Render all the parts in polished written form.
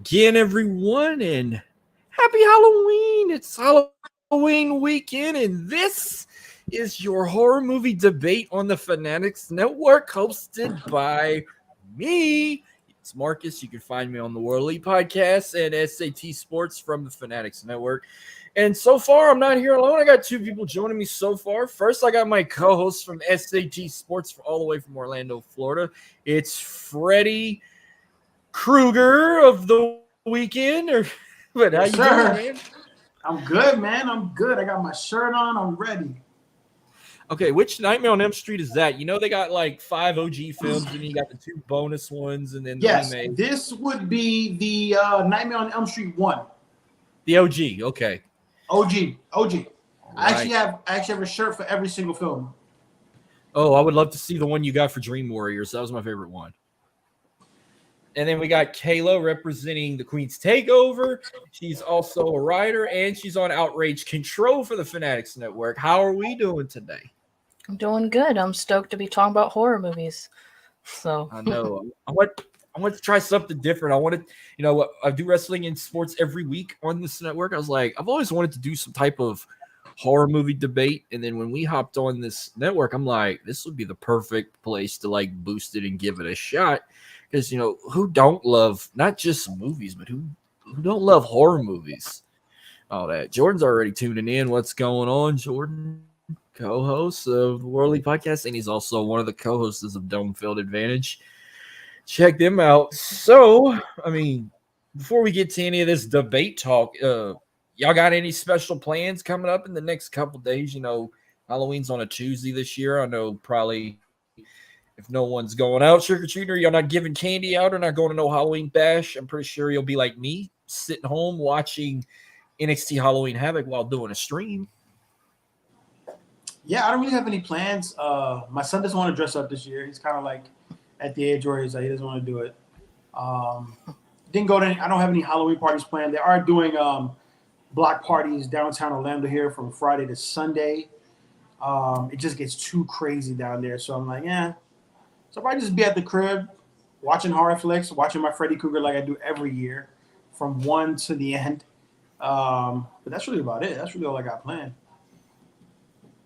again, everyone, and happy Halloween! It's Halloween weekend, and this is your horror movie debate on the Fanatics Network, hosted by me. It's Marcus. You can find me on the World League podcast and SAT Sports from the Fanatics Network. And so far, I'm not here alone. I got two people joining me so far. First, I got my co-host from SAT Sports all the way from Orlando, Florida. It's Freddie Krueger of the weekend. But how you doing, man? I'm good, man. I'm good. I got my shirt on. I'm ready. Okay, which Nightmare on Elm Street is that? You know they got like 5 OG films, and you got the 2 bonus ones, and then yes, the remake. This would be the Nightmare on Elm Street 1. The OG, okay. OG. Right. I actually have a shirt for every single film. Oh, I would love to see the one you got for Dream Warriors. That was my favorite one. And then we got Kayla representing the Queen's Takeover. She's also a writer, and she's on Outrage Control for the Fanatics Network. How are we doing today? I'm doing good. I'm stoked to be talking about horror movies. So I know. I want to try something different. I wanted, I do wrestling and sports every week on this network. I was like, I've always wanted to do some type of horror movie debate. And then when we hopped on this network, I'm like, this would be the perfect place to like boost it and give it a shot. Because, who don't love not just movies, but who don't love horror movies? All that. Jordan's already tuning in. What's going on, Jordan? Co-host of the World League podcast, and he's also one of the co-hosts of Dome Field Advantage. Check them out. So, before we get to any of this debate talk, y'all got any special plans coming up in the next couple days? Halloween's on a Tuesday this year. I know probably if no one's going out trick-or-treating, you're not giving candy out or not going to no Halloween bash. I'm pretty sure you'll be like me, sitting home watching NXT Halloween Havoc while doing a stream. Yeah, I don't really have any plans. My son doesn't want to dress up this year. He's kind of like at the age where he doesn't want to do it. Didn't go to I don't have any Halloween parties planned. They are doing block parties downtown Orlando here from Friday to Sunday. It just gets too crazy down there. So I'm like, yeah. So I'll probably just be at the crib watching horror flicks, watching my Freddy Krueger like I do every year from 1 to the end. But that's really about it. That's really all I got planned.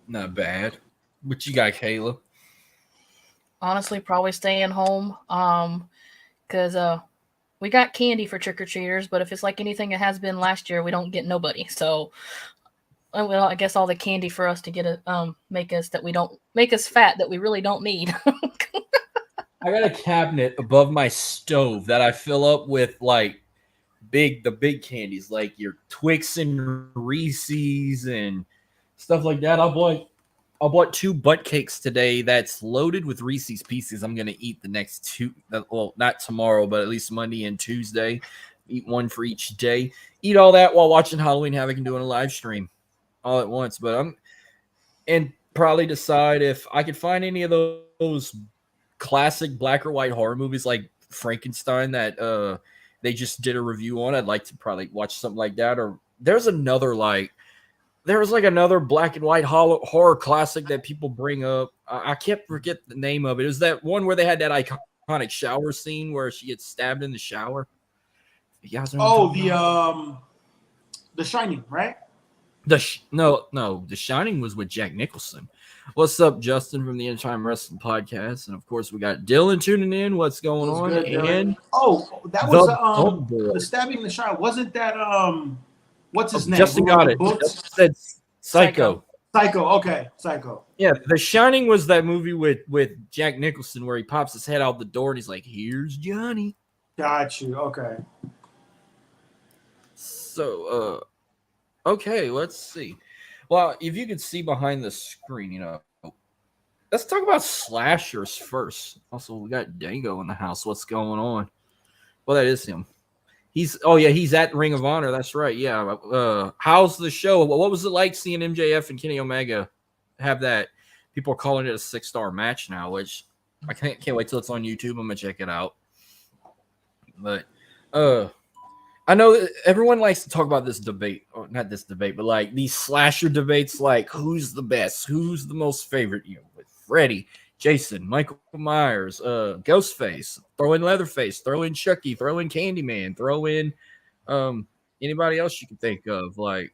Not bad. What you got, Kayla? honestly, probably staying home. Because we got candy for trick-or-treaters, but if it's like anything it has been last year, we don't get nobody. So, well, I guess all the candy for us to get make us fat that we really don't need. I got a cabinet above my stove that I fill up with like the big candies, like your Twix and Reese's and stuff like that. I bought 2 butt cakes today that's loaded with Reese's Pieces. I'm gonna eat the next 2. Well, not tomorrow, but at least Monday and Tuesday. Eat 1 for each day. Eat all that while watching Halloween Havoc and doing a live stream all at once. But and probably decide if I could find any of those classic black or white horror movies like Frankenstein that they just did a review on. I'd like to probably watch something like that. Or there's another another black and white horror classic that people bring up. I can't forget the name of it. It was that one where they had that iconic shower scene where she gets stabbed in the shower. You guys know The Shining, right? No, The Shining was with Jack Nicholson. What's up, Justin from the End Time Wrestling Podcast? And of course, we got Dylan tuning in. What's going on? Good, and that was the stabbing in the shower. Wasn't that what's his name? Justin got it. Justin said Psycho. Psycho. Okay, Psycho. Yeah, The Shining was that movie with Jack Nicholson where he pops his head out the door and he's like, "Here's Johnny." Got you. Okay. So, okay, let's see. Well, if you could see behind the screen, let's talk about slashers first. Also, we got Dango in the house. What's going on? Well, that is him. He's at Ring of Honor. That's right. Yeah. How's the show? What was it like seeing MJF and Kenny Omega have that? People are calling it a 6-star match now, which I can't wait till it's on YouTube. I'm gonna check it out. But I know that everyone likes to talk about this debate, or not this debate, but like these slasher debates, like who's the best, who's the most favorite, with Freddy, Jason, Michael Myers, Ghostface, throw in Leatherface, throw in Chucky, throw in Candyman, throw in anybody else you can think of. Like,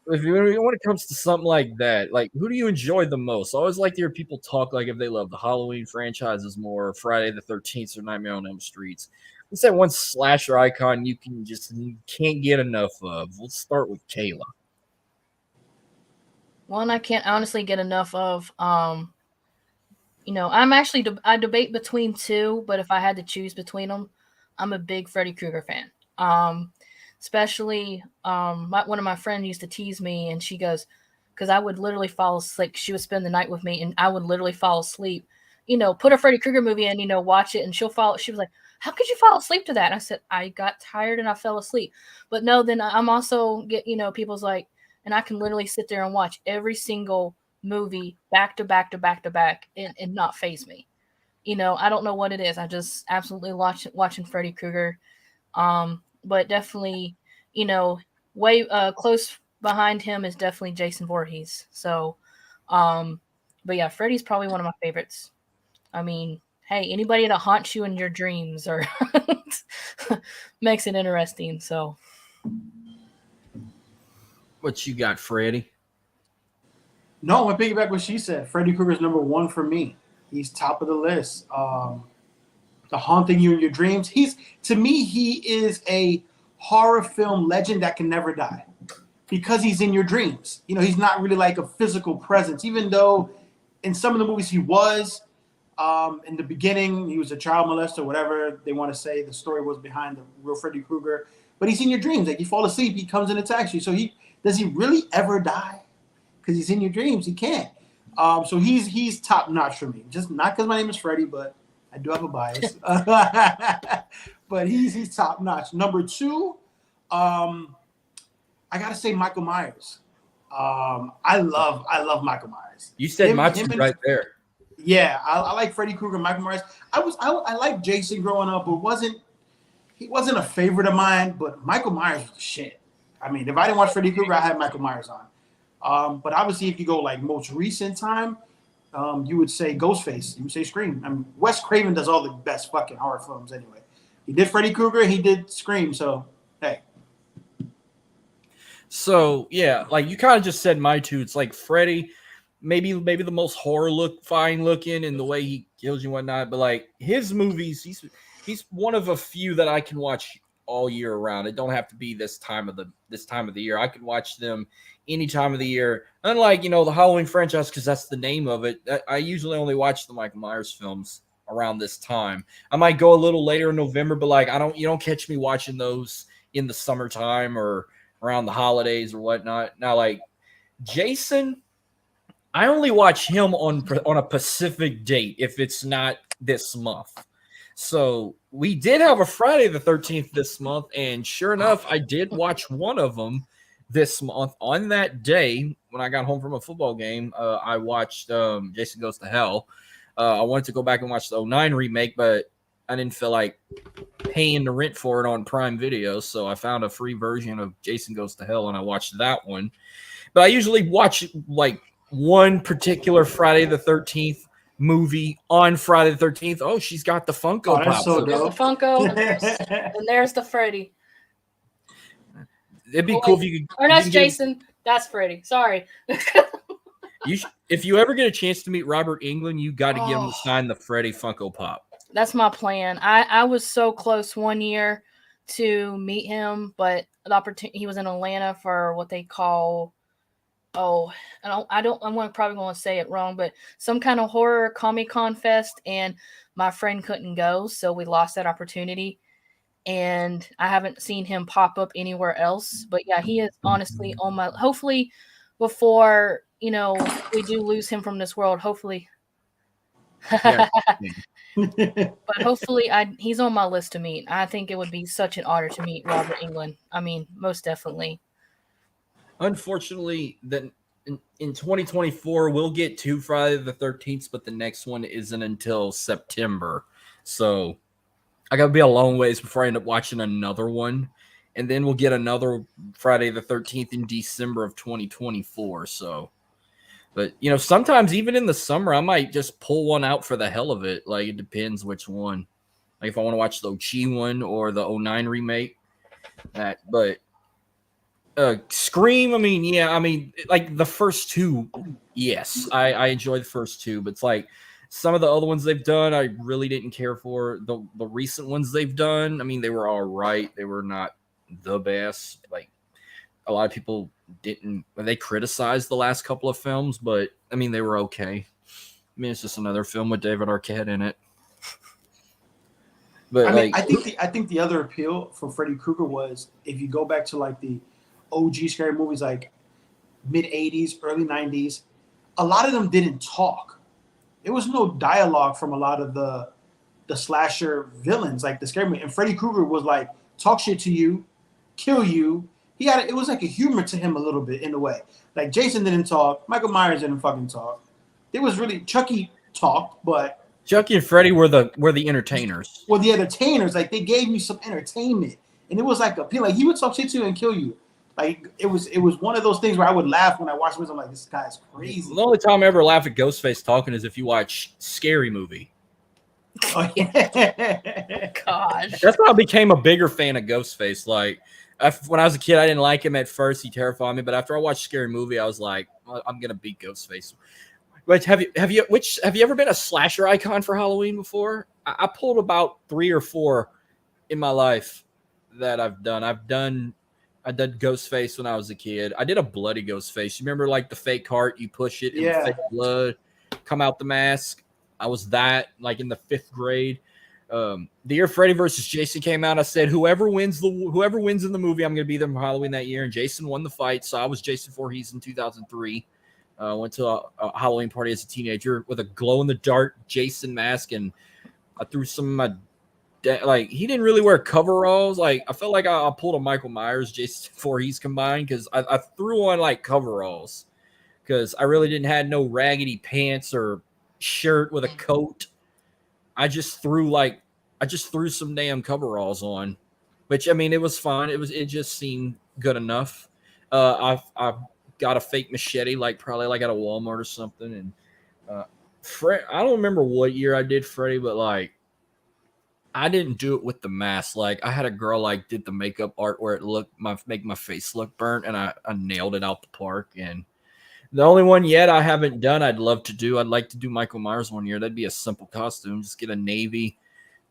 if you when it comes to something like that, like who do you enjoy the most? I always like to hear people talk like if they love the Halloween franchises more, Friday the 13th or Nightmare on Elm Streets. What's that one slasher icon you can't get enough of? Let's start with Kayla. One I can't honestly get enough of. I'm actually I debate between two, but if I had to choose between them, I'm a big Freddy Krueger fan. Especially one of my friends used to tease me, and she goes, because I would literally fall asleep. She would spend the night with me, and I would literally fall asleep. Put a Freddy Krueger movie in, watch it, and she'll fall. She was like, "How could you fall asleep to that?" And I said, "I got tired and I fell asleep." But no, then I'm also people's like, and I can literally sit there and watch every single movie back to back to back to back and not phase me. I don't know what it is. I just absolutely watching Freddy Krueger. But definitely, way close behind him is definitely Jason Voorhees. So, but yeah, Freddy's probably one of my favorites. I mean, hey, anybody that haunts you in your dreams or makes it interesting. So, What you got, Freddy? No, I'm gonna piggyback what she said. Freddy Krueger's number one for me. He's top of the list. The haunting you in your dreams. To me, he is a horror film legend that can never die because he's in your dreams. He's not really like a physical presence, even though in some of the movies he was. In the beginning, he was a child molester, whatever they want to say the story was behind the real Freddy Krueger. But he's in your dreams. Like you fall asleep, he comes and attacks you. So does he really ever die? Because he's in your dreams, he can't. So he's top notch for me. Just not because my name is Freddy, but I do have a bias. But he's top notch. Number two, I gotta say Michael Myers. I love Michael Myers. You said my two right there. Yeah, I like Freddy Krueger, Michael Myers. I liked Jason growing up, but he wasn't a favorite of mine. But Michael Myers was the shit. I mean, if I didn't watch Freddy Krueger, I had Michael Myers on. But obviously, if you go like most recent time, you would say Ghostface. You would say Scream. I mean, Wes Craven does all the best fucking horror films anyway. He did Freddy Krueger. He did Scream. So, hey. So, yeah, like you kind of just said my two. It's like Freddy, maybe the most fine looking in the way he kills you and whatnot. But like his movies, he's one of a few that I can watch all year around. It don't have to be this time of the year. I can watch them any time of the year. Unlike the Halloween franchise, because that's the name of it. I usually only watch the Michael Myers films around this time. I might go a little later in November, but like you don't catch me watching those in the summertime or around the holidays or whatnot. Now, like Jason, I only watch him on a Pacific date if it's not this month. So we did have a Friday the 13th this month, and sure enough, I did watch one of them this month. On that day, when I got home from a football game, I watched Jason Goes to Hell. I wanted to go back and watch the 2009 remake, but I didn't feel like paying the rent for it on Prime Video, so I found a free version of Jason Goes to Hell, and I watched that one. But I usually watch like one particular Friday the 13th movie on Friday the 13th. Oh, she's got the Funko Pop. So there's the Funko, and there's the Freddy. It'd be cool if you could. Or that's Jason. That's Freddy. Sorry. If you ever get a chance to meet Robert Englund, you got to get him to sign the Freddy Funko Pop. That's my plan. I was so close one year to meet him, but the opportunity, he was in Atlanta for what they call, I'm probably going to say it wrong, but some kind of horror Comic-Con fest, and my friend couldn't go, so we lost that opportunity. And I haven't seen him pop up anywhere else. But yeah, he is honestly on my, hopefully before, we do lose him from this world, hopefully. Yeah. But hopefully he's on my list to meet. I think it would be such an honor to meet Robert Englund. I mean, most definitely. Unfortunately, then in 2024, we'll get 2 Friday the 13th, but the next one isn't until September. So I got to be a long ways before I end up watching another one. And then we'll get another Friday the 13th in December of 2024. So But sometimes even in the summer, I might just pull one out for the hell of it. Like it depends which one. Like if I want to watch the OG one or the '09 remake, but Scream. I mean, like the first two. Yes, I enjoy the first two, but it's like some of the other ones they've done, I really didn't care for. The recent ones they've done, I mean, they were all right. They were not the best. Like a lot of people didn't. They criticized the last couple of films, but I mean, they were okay. I mean, it's just another film with David Arquette in it. But I mean, I think the other appeal for Freddy Krueger was if you go back to like the OG scary movies, like mid '80s, early '90s, a lot of them didn't talk. There was no dialogue from a lot of the slasher villains, like the scary movie. And Freddy Krueger was like talk shit to you, kill you. It was like a humor to him a little bit in a way. Like Jason didn't talk, Michael Myers didn't fucking talk. It was really Chucky talked, but Chucky and Freddy were the entertainers. Well, the entertainers, like they gave you some entertainment, and it was like like he would talk shit to you and kill you. Like it was one of those things where I would laugh when I watched it. I'm like, this guy's crazy. The only time I ever laugh at Ghostface talking is if you watch Scary Movie. Oh yeah, Gosh. That's why I became a bigger fan of Ghostface. Like when I was a kid, I didn't like him at first. He terrified me, but after I watched Scary Movie, I was like, well, I'm gonna beat Ghostface. But have you ever been a slasher icon for Halloween before? I pulled about 3 or 4 in my life that I've done. I did Ghostface when I was a kid. I did a bloody Ghostface. You remember like the fake heart, you push it and the fake blood come out the mask? I was that like in the 5th grade. The year Freddy versus Jason came out, I said whoever wins in the movie, I'm gonna be there for Halloween that year. And Jason won the fight. So I was Jason Voorhees in 2003. Went to a Halloween party as a teenager with a glow-in-the-dark Jason mask, and I threw some of my like he didn't really wear coveralls. Like I felt like I pulled a Michael Myers, Jason Voorhees combined because I threw on like coveralls because I really didn't have no raggedy pants or shirt with a coat. I just threw some damn coveralls on, which I mean it was fun. It just seemed good enough. I got a fake machete, probably at a Walmart or something. And I don't remember what year I did Freddy, but I didn't do it with the mask. Like I had a girl did the makeup art where it make my face look burnt, and I nailed it out the park. And the only one yet I haven't done, I'd like to do Michael Myers one year. That'd be a simple costume. Just get a navy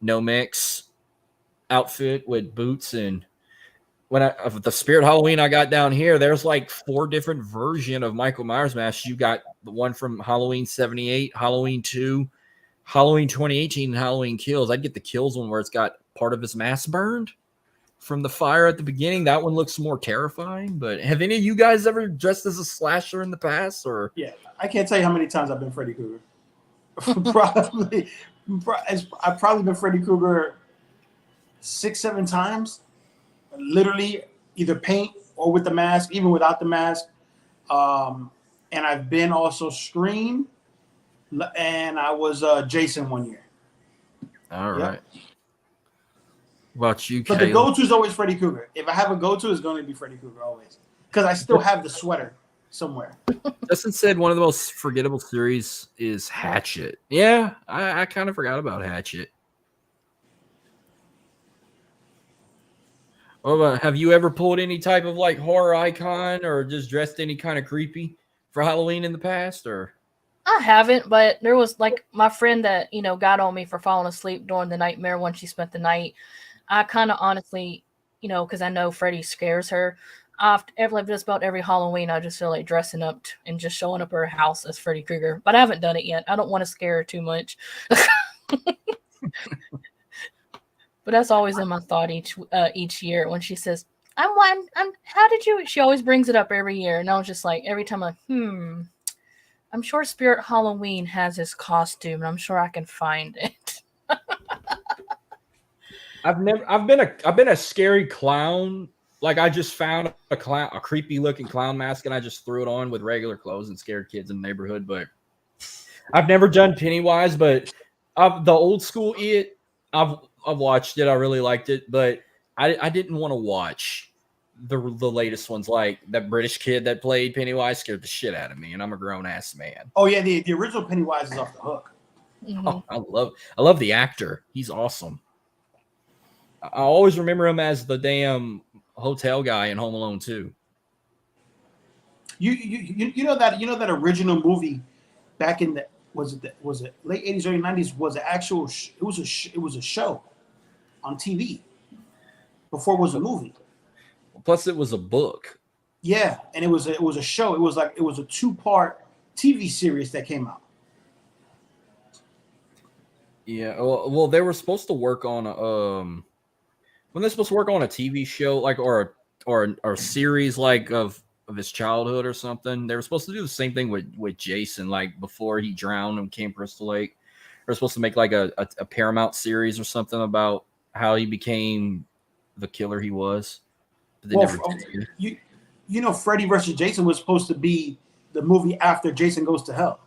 Nomex outfit with boots. And of the Spirit Halloween I got down here, there's 4 different versions of Michael Myers masks. You got the one from Halloween 78, Halloween 2, Halloween 2018, and Halloween Kills. I'd get the Kills one where it's got part of his mask burned from the fire at the beginning. That one looks more terrifying. But have any of you guys ever dressed as a slasher in the past? Or yeah, I can't tell you how many times I've been Freddy Krueger. I've probably been Freddy Krueger 6-7 times. Literally either paint or with the mask, even without the mask. And I've been also Scream, and I was Jason one year. All right. What about you, but Caleb? the go-to is always Freddy Krueger. If I have a go-to, it's going to be Freddy Krueger always, because I still have the sweater somewhere. Justin said one of the most forgettable series is Hatchet. Yeah, I kind of forgot about Hatchet. Have you ever pulled any type of horror icon or just dressed any kind of creepy for Halloween in the past? Or I haven't, but there was my friend that got on me for falling asleep during the nightmare when she spent the night. I kind of honestly, because I know Freddy scares her. Just about every Halloween, I just feel like dressing up and just showing up at her house as Freddy Krueger. But I haven't done it yet. I don't want to scare her too much. But that's always in my thought each year when she says, I'm how did you? She always brings it up every year. And I was just every time I'm sure Spirit Halloween has his costume, and I'm sure I can find it. I've been a scary clown. I just found a creepy looking clown mask, and I just threw it on with regular clothes and scared kids in the neighborhood. But I've never done Pennywise, but the old school I've watched it. I really liked it, but I didn't want to watch the latest ones, like that British kid that played Pennywise, scared the shit out of me, and I'm a grown ass man. Oh yeah, the original Pennywise is off the hook. Mm-hmm. Oh, I love the actor. He's awesome. I always remember him as the damn hotel guy in Home Alone 2. You know that original movie back in the was it late 80s, early 90s was an actual it was a show on TV before it was a movie. Plus, it was a book. Yeah, and it was a show. It was a 2-part TV series that came out. Yeah, well, they were supposed to work on when they're supposed to work on a TV show like or a series like of his childhood or something. They were supposed to do the same thing with Jason, like before he drowned on Camp Crystal Lake. They're supposed to make like a Paramount series or something about how he became the killer he was. But they never did. You know, Freddy versus Jason was supposed to be the movie after Jason Goes to Hell.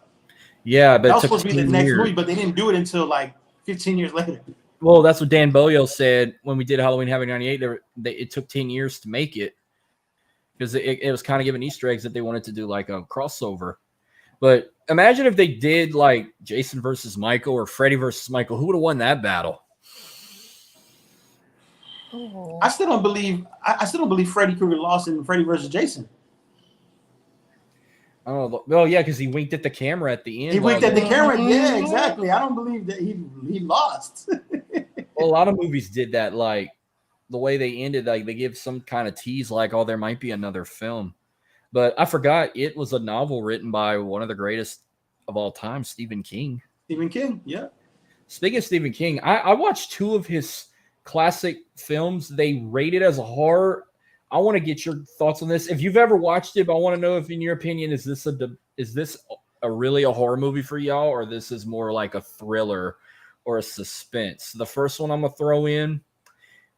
Yeah, but that was supposed to be the next movie, but they didn't do it until like 15 years later. Well, that's what Dan Boyle said when we did Halloween Havoc 98. It took 10 years to make it because it was kind of giving Easter eggs that they wanted to do like a crossover. But imagine if they did like Jason versus Michael or Freddy versus Michael. Who would have won that battle? Oh. I still don't believe Freddy Krueger lost in Freddy versus Jason. Oh, well, yeah, because he winked at the camera at the end. He winked at the camera. Yeah, exactly. I don't believe that he lost. Well, a lot of movies did that. Like the way they ended, like they give some kind of tease, like, oh, there might be another film. But I forgot it was a novel written by one of the greatest of all time, Stephen King. Stephen King, yeah. Speaking of Stephen King, I watched 2 of his classic films. They rated as a horror. I want to get your thoughts on this. If you've ever watched it, I want to know if, in your opinion, is this a really a horror movie for y'all, or this is more like a thriller or a suspense? The first one I'm gonna throw in.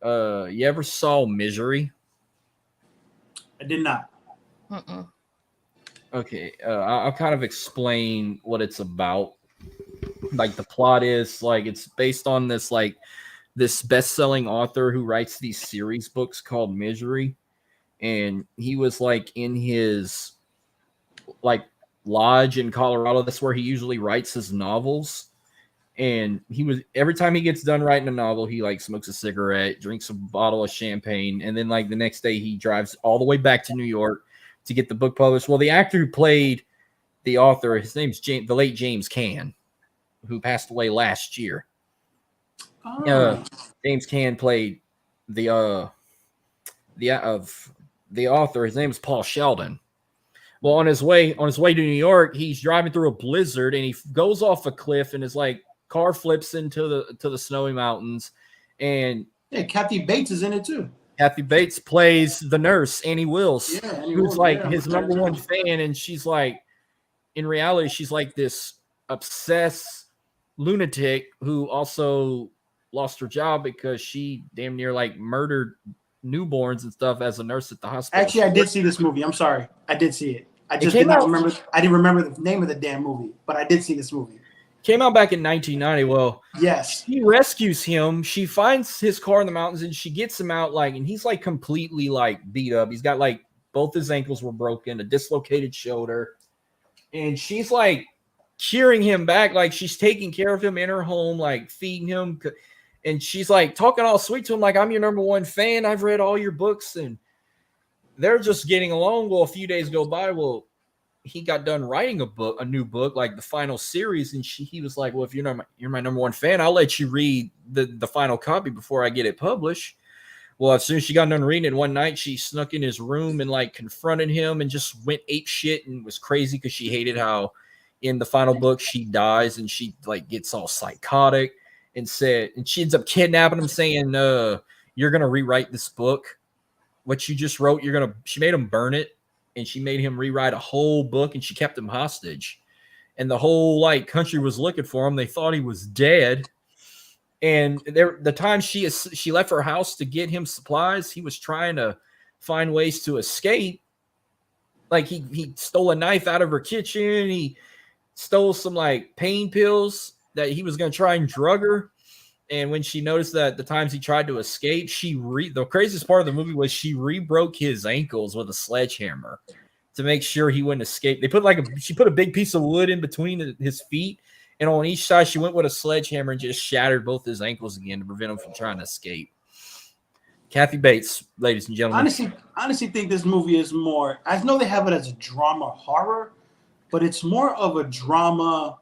You ever saw Misery? I did not. Mm-mm. Okay, I'll kind of explain what it's about. Like the plot is like it's based on this best-selling author who writes these series books called Misery. And he was like in his like lodge in Colorado. That's where he usually writes his novels. And he was every time he gets done writing a novel, he like smokes a cigarette, drinks a bottle of champagne, and then like the next day he drives all the way back to New York to get the book published. Well, the actor who played the author, his name's the late James Caan, who passed away last year. James Caan played the author. His name is Paul Sheldon. Well, on his way to New York, he's driving through a blizzard and he goes off a cliff and his like car flips into the snowy mountains. And yeah, Kathy Bates is in it too. Kathy Bates plays the nurse, Annie Wills, who's like his number one fan, and she's like, in reality, she's like this obsessed lunatic who also lost her job because she damn near like murdered newborns and stuff as a nurse at the hospital. Actually, I did see this movie. I'm sorry. I did see it. I just did not remember. I didn't remember the name of the damn movie, but I did see this movie. Came out back in 1990. Well, yes. She rescues him. She finds his car in the mountains and she gets him out like, and he's like completely like beat up. He's got like both his ankles were broken, a dislocated shoulder. And she's like cheering him back. Like she's taking care of him in her home, like feeding him. And she's like talking all sweet to him, like, I'm your number one fan. I've read all your books. And they're just getting along. Well, a few days go by. Well, he got done writing a new book, like the final series. And he was like, well, if you're my number one fan, I'll let you read the final copy before I get it published. Well, as soon as she got done reading it one night, she snuck in his room and like confronted him and just went ape shit and was crazy because she hated how in the final book she dies and she like gets all psychotic. And she ends up kidnapping him, saying, you're going to rewrite this book. What you just wrote, she made him burn it. And she made him rewrite a whole book and she kept him hostage. And the whole like country was looking for him. They thought he was dead. And the time she left her house to get him supplies, he was trying to find ways to escape. Like he stole a knife out of her kitchen. He stole some like pain pills that he was going to try and drug her. And when she noticed that the times he tried to escape, the craziest part of the movie was she re-broke his ankles with a sledgehammer to make sure he wouldn't escape. She put a big piece of wood in between his feet, and on each side she went with a sledgehammer and just shattered both his ankles again to prevent him from trying to escape. Kathy Bates, ladies and gentlemen. Honestly think this movie is more. I know they have it as a drama horror, but it's more of a drama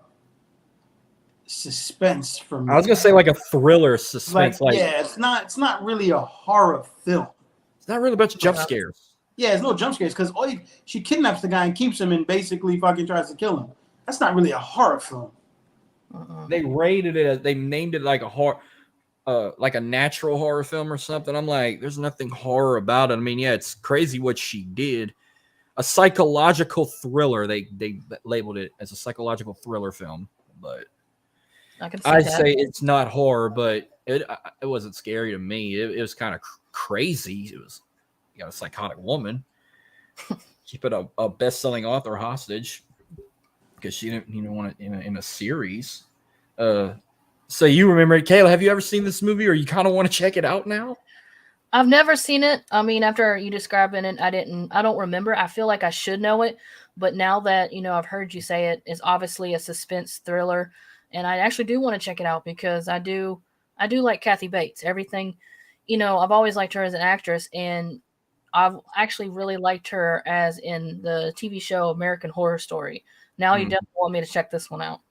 suspense for me. I was gonna say like a thriller suspense. It's not really a horror film. It's not really a bunch of jump scares. Yeah, it's no jump scares because she kidnaps the guy and keeps him and basically fucking tries to kill him. That's not really a horror film. They rated it as they named it like a horror. Like a natural horror film or something. I'm like, there's nothing horror about it. I mean, yeah, it's crazy what she did. A psychological thriller. They labeled it as a psychological thriller film, but I'd say it's not horror, but it wasn't scary to me. It was kind of crazy. It was, you know, a psychotic woman. She put a best-selling author hostage because she didn't want it in a series. So you remember it, Kayla? Have you ever seen this movie, or you kind of want to check it out now? I've never seen it. I mean, after you describing it, I don't remember. I feel like I should know it, but now that I've heard you say it, it's obviously a suspense thriller, and I actually do want to check it out because I do like Kathy Bates. Everything, I've always liked her as an actress, and I've actually really liked her as in the TV show American Horror Story. Now you definitely want me to check this one out.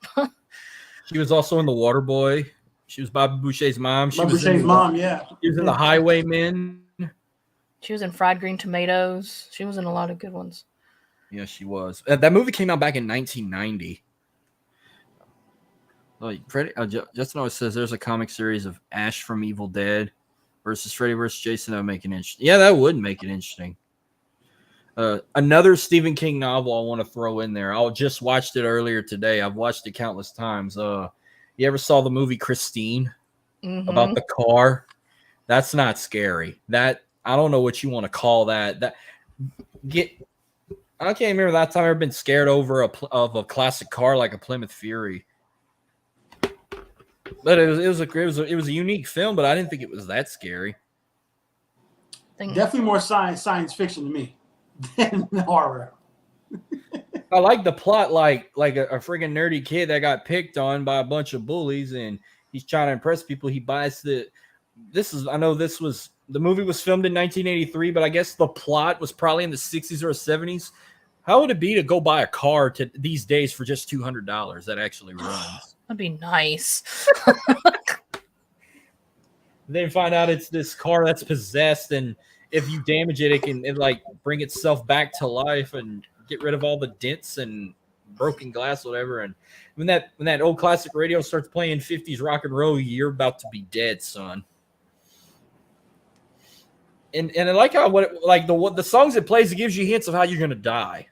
She was also in The Waterboy. She was Bobby Boucher's mom. Bobby Boucher's mom, yeah. She was in The Highwaymen. She was in Fried Green Tomatoes. She was in a lot of good ones. Yeah, she was. That movie came out back in 1990. Justin always says there's a comic series of Ash from Evil Dead versus Freddy versus Jason. That would make it interesting. Yeah, that would make it interesting. Another Stephen King novel I want to throw in there. I just watched it earlier today. I've watched it countless times. You ever saw the movie Christine about the car? That's not scary. That I don't know what you want to call that. I can't remember that time I've ever been scared over of a classic car like a Plymouth Fury. But it was a unique film, but I didn't think it was that scary. Definitely more science fiction to me than horror. I like the plot, like a friggin' nerdy kid that got picked on by a bunch of bullies, and he's trying to impress people. He buys the movie was filmed in 1983, but I guess the plot was probably in the 60s or 70s. How would it be to go buy a car these days for just $200 that actually runs? That'd be nice. Then find out it's this car that's possessed, and if you damage it, it can bring itself back to life and get rid of all the dents and broken glass, whatever. And when that old classic radio starts playing 50s rock and roll, you're about to be dead, son. And I like how the songs it plays, it gives you hints of how you're gonna die.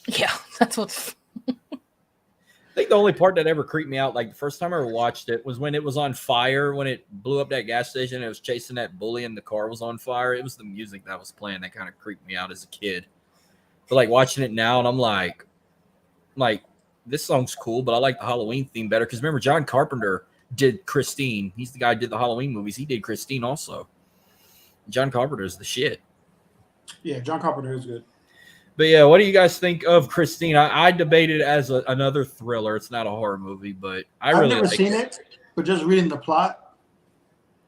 Yeah, that's what's. I think the only part that ever creeped me out, like the first time I ever watched it, was when it was on fire, when it blew up that gas station and it was chasing that bully and the car was on fire. It was the music that was playing that kind of creeped me out as a kid. But like watching it now, and I'm like this song's cool, but I like the Halloween theme better. Because remember, John Carpenter did Christine. He's the guy who did the Halloween movies. He did Christine also. John Carpenter is the shit. Yeah, John Carpenter is good. But yeah, what do you guys think of Christine? I debated it as another thriller. It's not a horror movie, but I've never seen it. But just reading the plot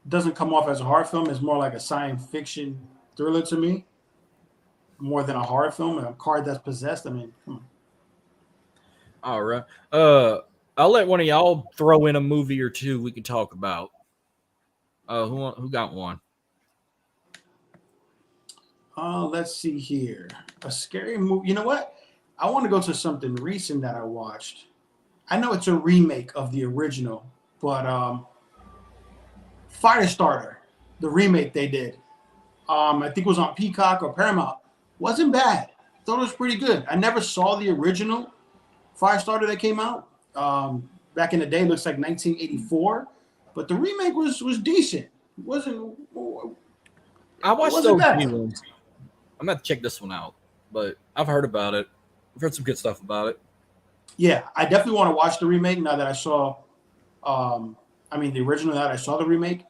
doesn't come off as a horror film. It's more like a science fiction thriller to me, more than a horror film. A car that's possessed. I mean, come on. All right. I'll let one of y'all throw in a movie or two we can talk about. Who got one? Let's see here. A scary movie. You know what? I want to go to something recent that I watched. I know it's a remake of the original, but Firestarter, the remake they did. I think it was on Peacock or Paramount. Wasn't bad. Thought it was pretty good. I never saw the original Firestarter that came out back in the day. Looks like 1984, but the remake was decent. It wasn't. I watched those new ones. I'm gonna have to check this one out, but I've heard about it. I've heard some good stuff about it. Yeah, I definitely want to watch the remake now that I saw I mean, the original that I saw the remake,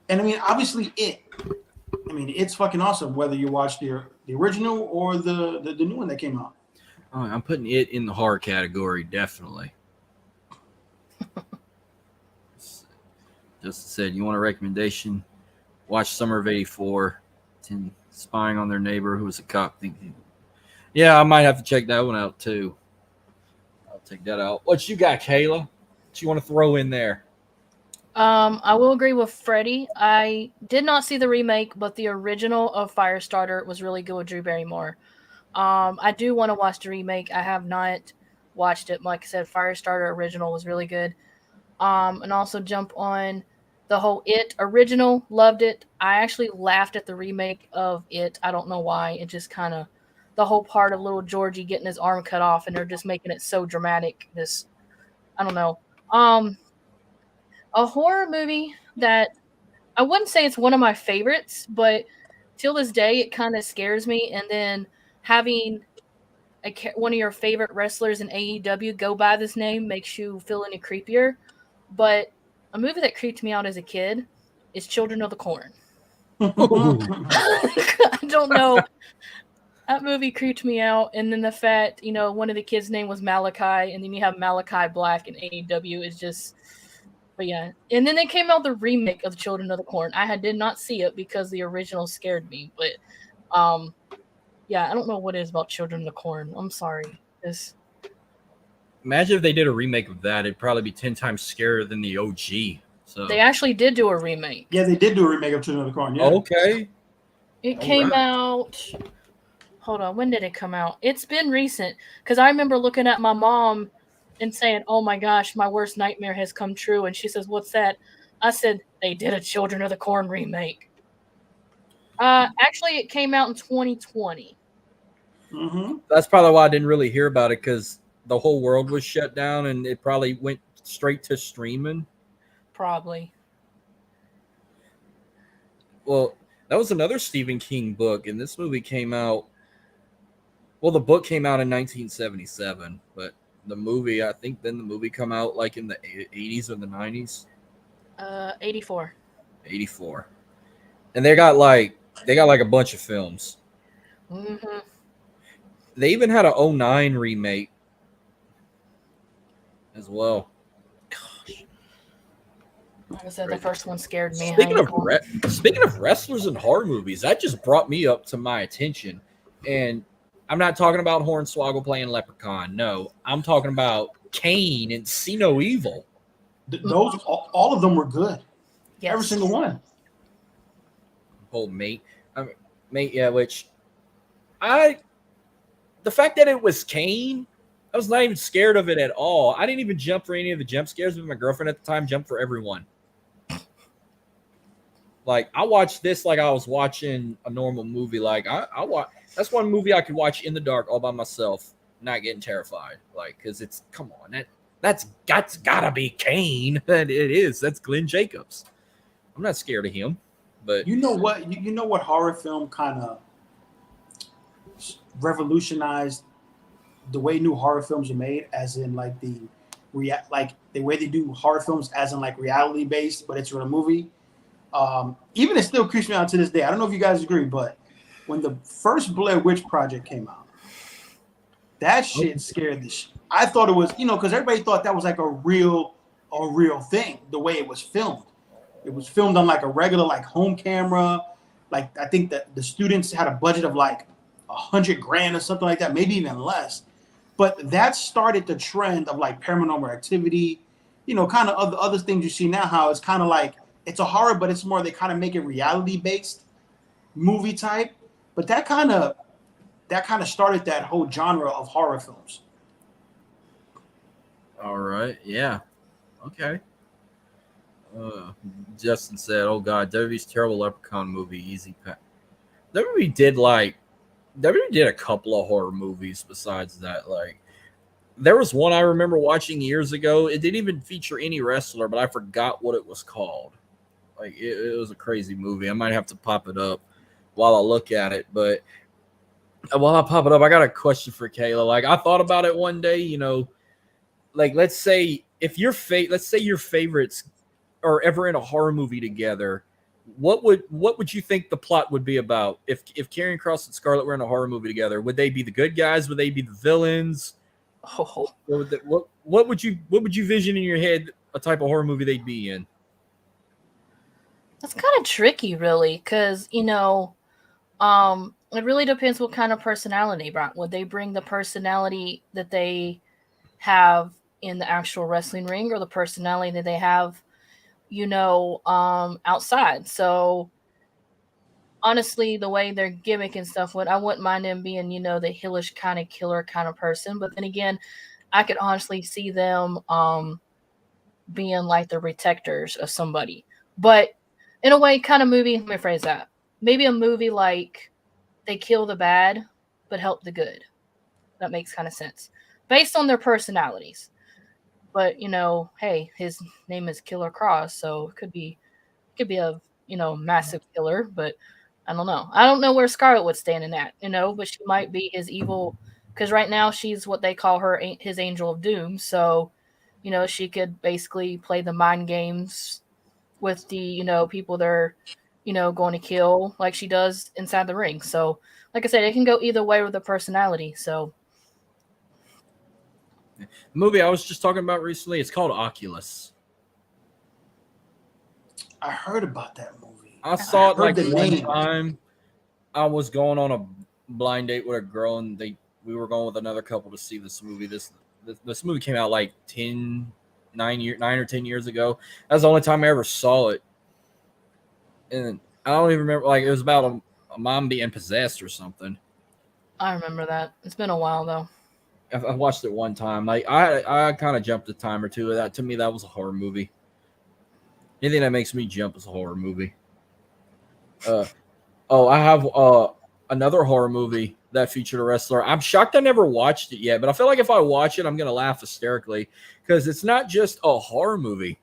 and I mean, obviously it's fucking awesome whether you watch the original or the new one that came out. Oh, I'm putting it in the horror category, definitely. Just said, you want a recommendation? Watch Summer of '84. Spying on their neighbor who was a cop. Yeah, I might have to check that one out too. I'll take that out. What you got, Kayla? What you want to throw in there? I will agree with Freddie. I did not see the remake, but the original of Firestarter was really good with Drew Barrymore. I do want to watch the remake. I have not watched it. Like I said, Firestarter original was really good. And also jump on the whole It original. Loved it. I actually laughed at the remake of It. I don't know why. It just kind of the whole part of little Georgie getting his arm cut off, and they're just making it so dramatic. This I don't know. A horror movie that I wouldn't say it's one of my favorites, but till this day it kind of scares me. And then having one of your favorite wrestlers in AEW go by this name makes you feel any creepier. But a movie that creeped me out as a kid is Children of the Corn. I don't know. That movie creeped me out. And then the fact, one of the kids' name was Malachi, and then you have Malachi Black in AEW is just. But yeah, and then they came out the remake of Children of the Corn. I did not see it because the original scared me. But yeah, I don't know what it is about Children of the Corn. I'm sorry. Imagine if they did a remake of that. It'd probably be 10 times scarier than the OG. So they actually did do a remake. Yeah, they did do a remake of Children of the Corn. Yeah. Okay. It came out. Hold on. When did it come out? It's been recent because I remember looking at my mom and saying, "Oh my gosh, my worst nightmare has come true." And she says, "What's that?" I said, "They did a Children of the Corn remake." Actually, it came out in 2020. Mm-hmm. That's probably why I didn't really hear about it, because the whole world was shut down and it probably went straight to streaming. Probably. Well, that was another Stephen King book, and this movie came out. Well, the book came out in 1977, but the movie, I think then the movie come out like in the 80s or the 90s. 84. 84. And they got like a bunch of films. Mm-hmm. They even had a 09 remake as well. Gosh. Like I said, the first one scared me. Speaking of wrestlers and horror movies, that just brought me up to my attention. And I'm not talking about Hornswoggle playing Leprechaun. No, I'm talking about Kane and See No Evil. Those, all of them were good. Yes. Every single one. Oh, mate. Yeah, which the fact that it was Kane, I was not even scared of it at all. I didn't even jump for any of the jump scares, but my girlfriend at the time jumped for everyone. Like, I watched this like I was watching a normal movie. Like, that's one movie I could watch in the dark all by myself, not getting terrified. Like, because it's, come on, that's gotta be Kane. And it is. That's Glenn Jacobs. I'm not scared of him. But you know what horror film kind of revolutionized the way new horror films are made, as in like the way they do horror films, as in like reality based, but it's a movie. Even it still creeps me out to this day. I don't know if you guys agree, but when the first Blair Witch Project came out, that shit scared the shit. I thought it was, because everybody thought that was like a real thing, the way it was filmed. It was filmed on like a regular like home camera. Like, I think that the students had a budget of like $100,000 or something like that, maybe even less. But that started the trend of like Paranormal Activity, kind of other things you see now, how it's kind of like, it's a horror, but it's more, they kind of make it reality based movie type. But that kind of started that whole genre of horror films. All right. Yeah. Okay. Justin said, "Oh God, WWE's terrible Leprechaun movie, easy pass." WWE did a couple of horror movies besides that. Like, there was one I remember watching years ago. It didn't even feature any wrestler, but I forgot what it was called. Like, it was a crazy movie. I might have to pop it up while I look at it. But while I pop it up, I got a question for Kayla. Like, I thought about it one day. Like, let's say your favorites are ever in a horror movie together, what would you think the plot would be about? If Karrion Kross and Scarlett were in a horror movie together, would they be the good guys? Would they be the villains? Oh, What would you vision in your head a type of horror movie they'd be in? that's kind of tricky, really, because it really depends what kind of personality brought. Would they bring the personality that they have in the actual wrestling ring, or the personality that they have, outside? So honestly, the way their gimmick and stuff I wouldn't mind them being, the heelish kind of killer kind of person. But then again, I could honestly see them being like the protectors of somebody. But in a way, kind of movie, let me phrase that. Maybe a movie like they kill the bad but help the good. That makes kind of sense. Based on their personalities. But, hey, his name is Killer Cross, so it could be a, massive killer, but I don't know. I don't know where Scarlet would stand in that, but she might be his evil, because right now she's what they call his angel of doom. So, she could basically play the mind games with the, people they're, going to kill like she does inside the ring. So, like I said, it can go either way with the personality. So, The movie I was just talking about recently, it's called Oculus. I heard about that movie. I saw it like the one name. time. I was going on a blind date with a girl, and we were going with another couple to see this movie. This movie came out like 9 or 10 years ago. That's the only time I ever saw it. And I don't even remember, like, it was about a mom being possessed or something. I remember that. It's been a while, though. I watched it one time. Like, I kind of jumped a time or two of that. To me, that was a horror movie. Anything that makes me jump is a horror movie. I have another horror movie that featured a wrestler. I'm shocked I never watched it yet, but I feel like if I watch it, I'm going to laugh hysterically, because it's not just a horror movie.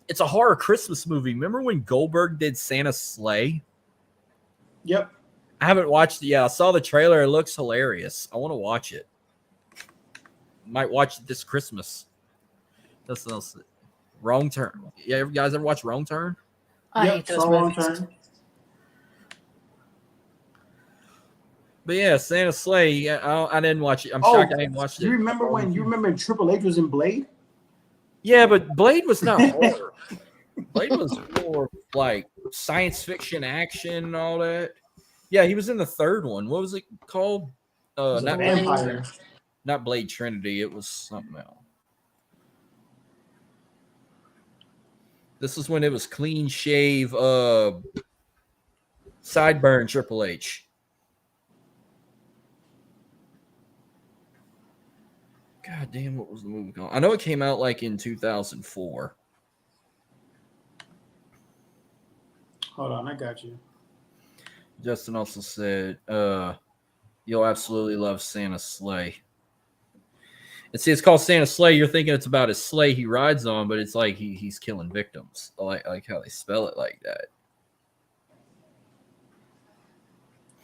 It's a horror Christmas movie. Remember when Goldberg did Santa's Sleigh? Yep. I haven't watched it yet. I saw the trailer. It looks hilarious. I want to watch it. Might watch it this Christmas. That's else. Wrong Turn. Yeah, you guys ever watch Wrong Turn? I hate those Wrong movies. Turn. But yeah, Santa's Sleigh. Yeah, I didn't watch it. I'm shocked I didn't watch it. You remember Triple H was in Blade? Yeah, but Blade was not horror. Blade was more like science fiction, action, and all that. Yeah, he was in the third one. What was it called? Not Vampire. Not Blade Trinity. It was something else. This is when it was clean shave, sideburn Triple H. God damn, what was the movie called? I know it came out like in 2004. Hold on, I got you. Justin also said, you'll absolutely love Santa's Sleigh. And see, it's called Santa's Sleigh. You're thinking it's about his sleigh he rides on, but it's like he's killing victims. I like how they spell it like that.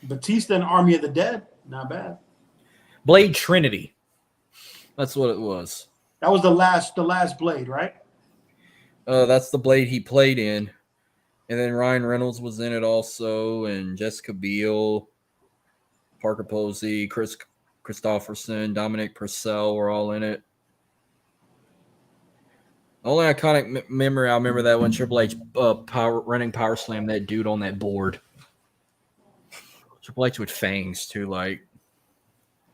Batista and Army of the Dead. Not bad. Blade Trinity. That's what it was. That was the last Blade, right? That's the Blade he played in. And then Ryan Reynolds was in it also, and Jessica Biel, Parker Posey, Chris Christopherson, Dominic Purcell were all in it. The only iconic memory I remember that when Triple H power slam that dude on that board. Triple H with fangs too, like.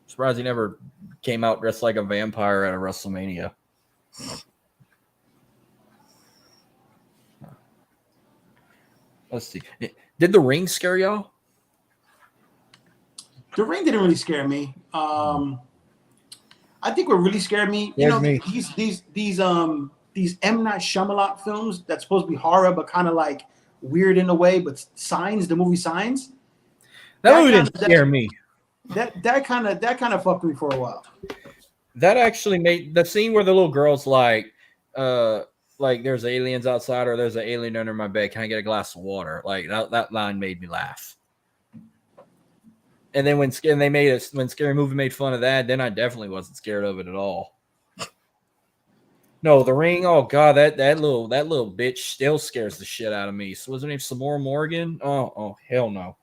Surprised he never came out dressed like a vampire at a WrestleMania. Let's see. Did The Ring scare y'all? The Ring didn't really scare me. I think what really scared me, these M. Night Shyamalan films that's supposed to be horror but kind of like weird in a way, but Signs, the movie Signs. That movie didn't scare me. That kind of fucked me for a while. That actually made the scene where the little girl's like there's aliens outside or there's an alien under my bed. Can I get a glass of water? Like that line made me laugh. And then when Scary Movie made fun of that, then I definitely wasn't scared of it at all. No, The Ring. Oh god, that little bitch still scares the shit out of me. So was her name Samora Morgan? Oh hell no.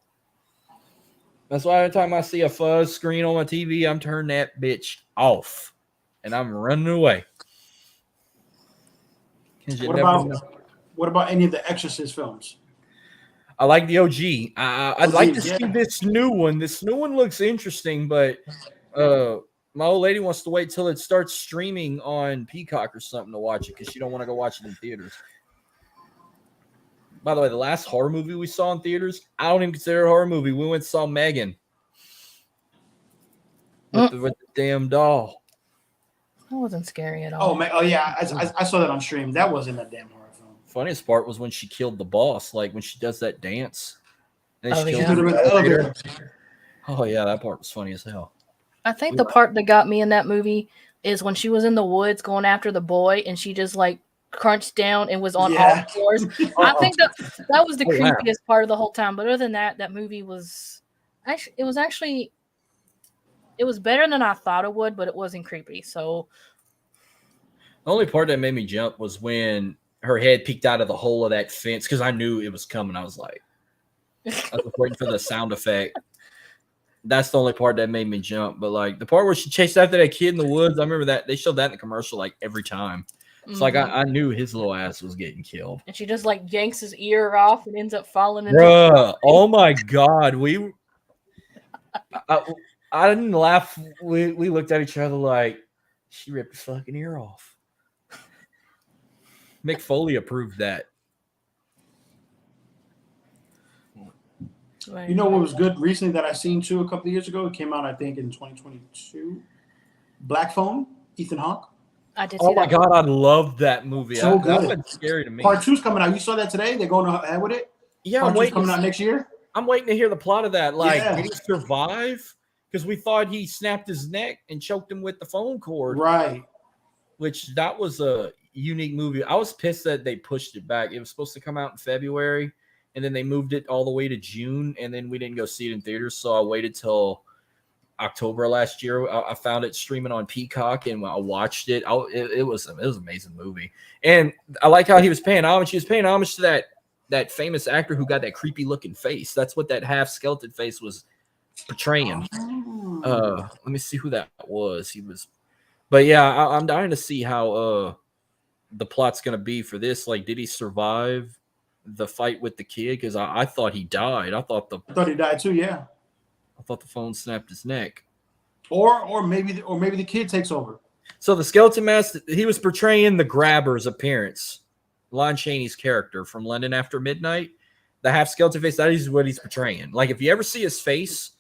That's why every time I see a fuzz screen on my TV, I'm turning that bitch off, and I'm running away. Because you never know. What about any of the Exorcist films? I like the OG. I'd like to yeah. see this new one. This new one looks interesting, but my old lady wants to wait till it starts streaming on Peacock or something to watch it because she don't want to go watch it in theaters. By the way, the last horror movie we saw in theaters, I don't even consider it a horror movie. We went and saw Megan with the damn doll. That wasn't scary at all. Oh yeah, I saw that on stream. That wasn't a damn horror film. Funniest part was when she killed the boss, like when she does that dance. And Oh, she yeah. kills the elevator. Oh yeah, that part was funny as hell. I think the part that got me in that movie is when she was in the woods going after the boy and she just like crunched down and was on all fours. I think that was the creepiest part of the whole time. But other than that, that movie was actually it was better than I thought it would, but it wasn't creepy. So the only part that made me jump was when her head peeked out of the hole of that fence because I knew it was coming. I was like, I was waiting for the sound effect. That's the only part that made me jump. But like the part where she chased after that kid in the woods, I remember that they showed that in the commercial like every time. It's like I knew his little ass was getting killed. And she just like yanks his ear off and ends up falling into. Bruh, oh my god, I didn't laugh. We looked at each other like she ripped his fucking ear off. Mick Foley approved that. You know what was good recently that I seen too a couple of years ago? It came out, I think, in 2022. Black Phone, Ethan Hawke. I did see oh my god, I loved that movie. So good. That was scary to me. Part 2's coming out. You saw that today? They're going ahead with it? Yeah, Part 2's coming out next year? I'm waiting to hear the plot of that. Like, did he survive? Because we thought he snapped his neck and choked him with the phone cord. Right. Which that was a unique movie. I was pissed that they pushed it back. It was supposed to come out in February. And then they moved it all the way to June, and then we didn't go see it in theaters. So I waited till October last year. I found it streaming on Peacock, and I watched it. It was an amazing movie, and I like how he was paying homage. He was paying homage to that famous actor who got that creepy looking face. That's what that half skeleton face was portraying. Let me see who that was. He was, but yeah, I'm dying to see how the plot's gonna be for this. Like, did he survive the fight with the kid? Because I thought he died. I thought he died too. Yeah. I thought the phone snapped his neck. Or maybe the kid takes over. So the skeleton mask, he was portraying the grabber's appearance. Lon Chaney's character from London After Midnight. The half skeleton face, that is what he's portraying. Like if you ever see his face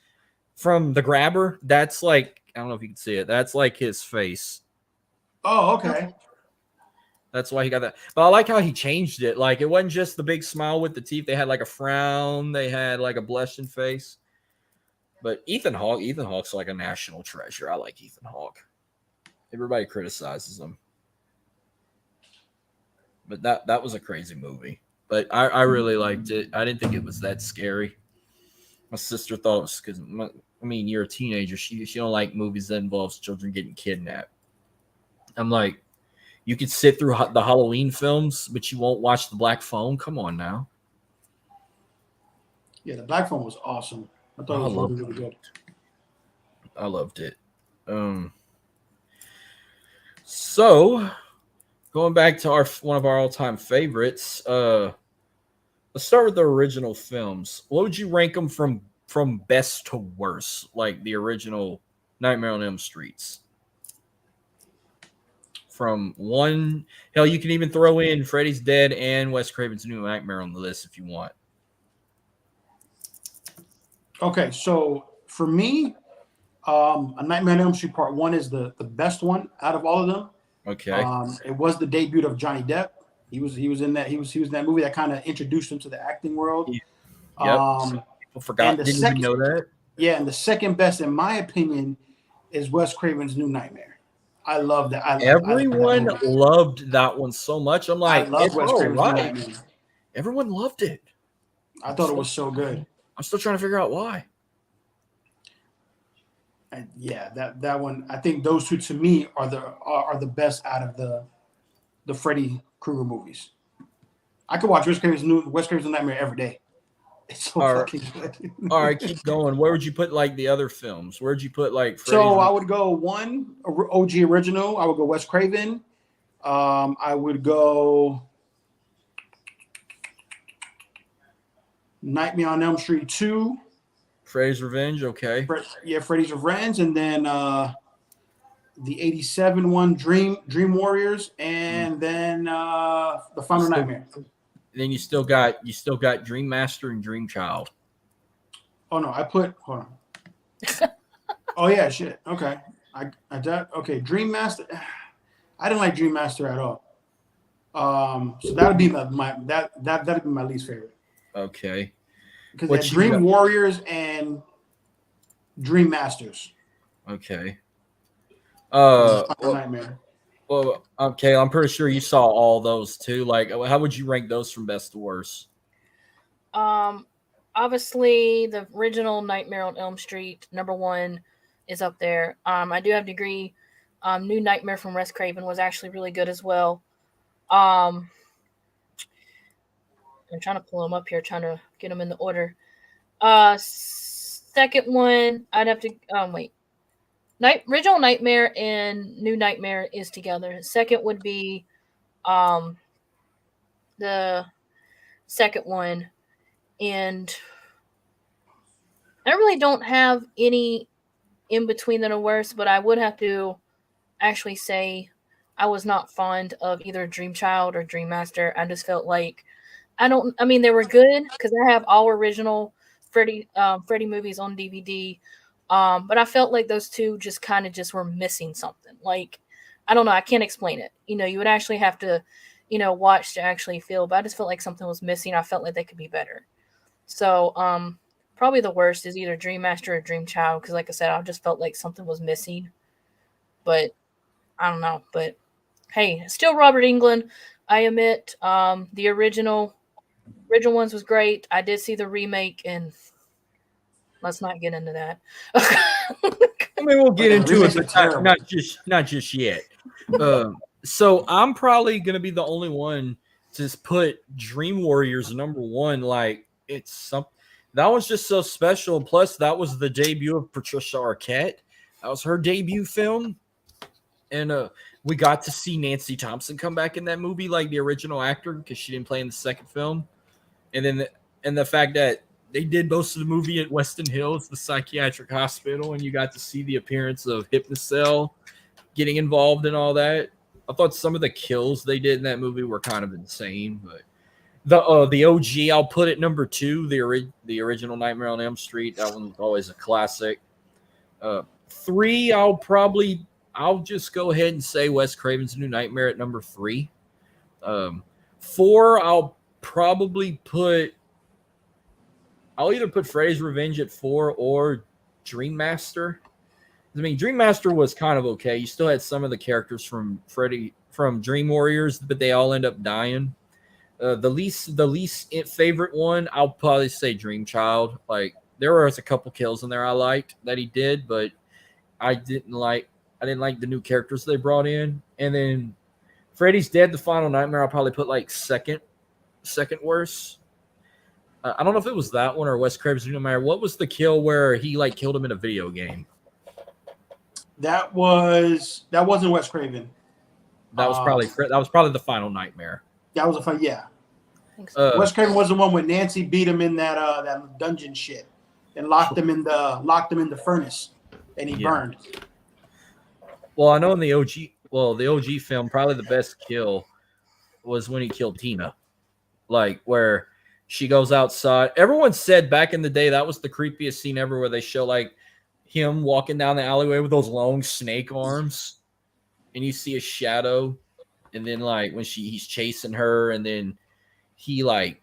from the grabber, that's like, I don't know if you can see it. That's like his face. Oh, okay. That's why he got that. But I like how he changed it. Like it wasn't just the big smile with the teeth. They had like a frown. They had like a blushing face. But Ethan Hawke's like a national treasure. I like Ethan Hawke. Everybody criticizes him. But that was a crazy movie. But I really liked it. I didn't think it was that scary. My sister thought it was because, I mean, you're a teenager. She don't like movies that involves children getting kidnapped. I'm like, you could sit through the Halloween films, but you won't watch the Black Phone? Come on now. Yeah, the Black Phone was awesome. I thought it was really good. I loved it. So, going back to one of our all-time favorites, let's start with the original films. What would you rank them from best to worst? Like the original Nightmare on Elm Streets. From one, hell, you can even throw in Freddy's Dead and Wes Craven's New Nightmare on the list if you want. Okay, so for me, A Nightmare on Elm Street Part 1 is the best one out of all of them. Okay. It was the debut of Johnny Depp. He was in that in that movie that kind of introduced him to the acting world. Yep. People forgot. Didn't even know that. Yeah, and the second best, in my opinion, is Wes Craven's New Nightmare. I love that. Everyone loved that one so much. I'm like, it's all right. Everyone loved it. I thought it was so good. I'm still trying to figure out why. And yeah, that one. I think those two to me are the best out of the Freddy Krueger movies. I could watch Wes Craven's New Nightmare every day. It's so fucking good. All right, keep going. Where would you put like the other films? Where'd you put like Freddy's? So I would go one OG original. I would go Wes Craven. I would go Nightmare on Elm Street 2. Freddy's Revenge, okay. Freddy's Revenge, and then the 87 one, Dream Warriors, and then the Final Nightmare. Then you still got Dream Master and Dream Child. Oh no, hold on. Oh yeah, shit. Okay. Okay, Dream Master. I didn't like Dream Master at all. So that'd be that'd be my least favorite. Okay. Because Dream Warriors and Dream Masters. Okay. Nightmare. Well, okay, I'm pretty sure you saw all those too. Like, how would you rank those from best to worst? Obviously, the original Nightmare on Elm Street, number 1, is up there. I do have to agree. New Nightmare from Wes Craven was actually really good as well. I'm trying to pull them up here, trying to get them in the order. Second one, I'd have to wait. Original Nightmare and New Nightmare is together. Second would be the second one. And I really don't have any in between that are worse, but I would have to actually say I was not fond of either Dream Child or Dream Master. I just felt like they were good because I have all original Freddy movies on DVD. But I felt like those two just kind of just were missing something. Like, I don't know. I can't explain it. You would actually have to, watch to actually feel. But I just felt like something was missing. I felt like they could be better. So, probably the worst is either Dream Master or Dream Child. Because like I said, I just felt like something was missing. But, I don't know. But, hey, still Robert Englund. I admit, the original ones was great. I did see the remake, and let's not get into that. I mean, we'll get into it, but not just yet. So I'm probably gonna be the only one to just put Dream Warriors number 1. Like, it's something that was just so special. And plus, that was the debut of Patricia Arquette. That was her debut film, and we got to see Nancy Thompson come back in that movie, like the original actor, because she didn't play in the second film. And then the fact that they did most of the movie at Weston Hills, the psychiatric hospital, and you got to see the appearance of Hypnocell getting involved in all that. I thought some of the kills they did in that movie were kind of insane. But the OG, I'll put it number 2, the original Nightmare on Elm Street. That one was always a classic. 3, I'll just go ahead and say Wes Craven's New Nightmare at number 3. 4, I'll either put Freddy's Revenge at 4 or Dream Master. I mean, Dream Master was kind of okay. You still had some of the characters from Dream Warriors, but they all end up dying. The least favorite one, I'll probably say Dream Child. Like, there was a couple kills in there I liked that he did, but I didn't like the new characters they brought in. And then Freddy's Dead, the Final Nightmare, I'll probably put like second worst. I don't know if it was that one or Wes Craven's New Nightmare. What was the kill where he like killed him in a video game? That wasn't Wes Craven. That was probably the Final Nightmare. That was a fun, yeah. So. Wes Craven was the one when Nancy beat him in that dungeon shit and locked him in the furnace, and he burned. Well, I know in the OG film, probably the best kill was when he killed Tina, like where she goes outside. Everyone said back in the day that was the creepiest scene ever, where they show like him walking down the alleyway with those long snake arms, and you see a shadow, and then like when he's chasing her, and then he like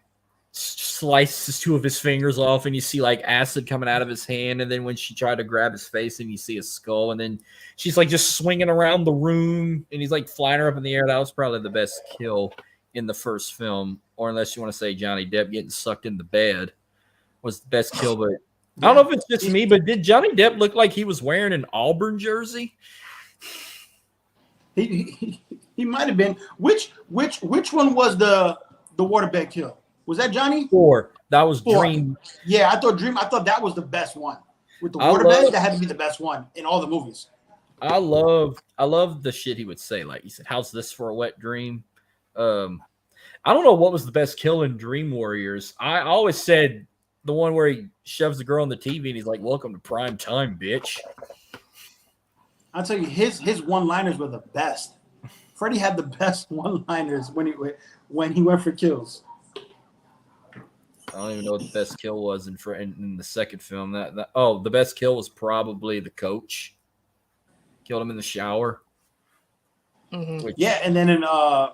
slices 2 of his fingers off, and you see like acid coming out of his hand, and then when she tried to grab his face, and you see a skull, and then she's like just swinging around the room, and he's like flying her up in the air. That was probably the best kill in the first film, or unless you want to say Johnny Depp getting sucked in the bed was the best kill. But I don't know if it's just me, but did Johnny Depp look like he was wearing an Auburn jersey? He He might have been. Which one was the waterbed kill? Was that Johnny? 4. That was 4. Dream. Yeah, I thought that was the best one. With the I waterbed, love- that had to be the best one in all the movies. I love the shit he would say. Like he said, "How's this for a wet dream?" I don't know what was the best kill in Dream Warriors. I always said the one where he shoves the girl on the TV and he's like, "Welcome to prime time, bitch." I'll tell you, his one-liners were the best. Freddie had the best one-liners when he went for kills. I don't even know what the best kill was in the second film. The best kill was probably the coach. Killed him in the shower. Mhm. Yeah, and then in the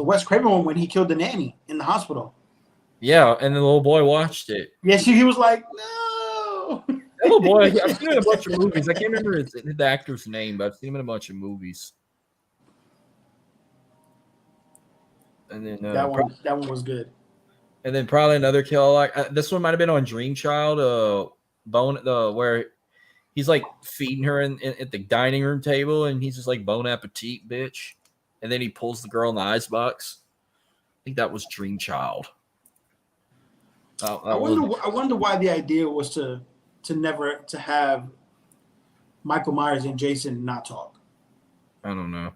Wes Craven one when he killed the nanny in the hospital. Yeah, and the little boy watched it. Yeah, he was like, no. That little boy, I've seen him in a bunch of movies. I can't remember the actor's name, but I've seen him in a bunch of movies. And then that one was good. And then probably another kill like this one might have been on Dream Child, where he's like feeding her at the dining room table, and he's just like bon appetit, bitch. And then he pulls the girl in the icebox. I think that was Dream Child. I wonder why the idea was to never have Michael Myers and Jason not talk. I don't know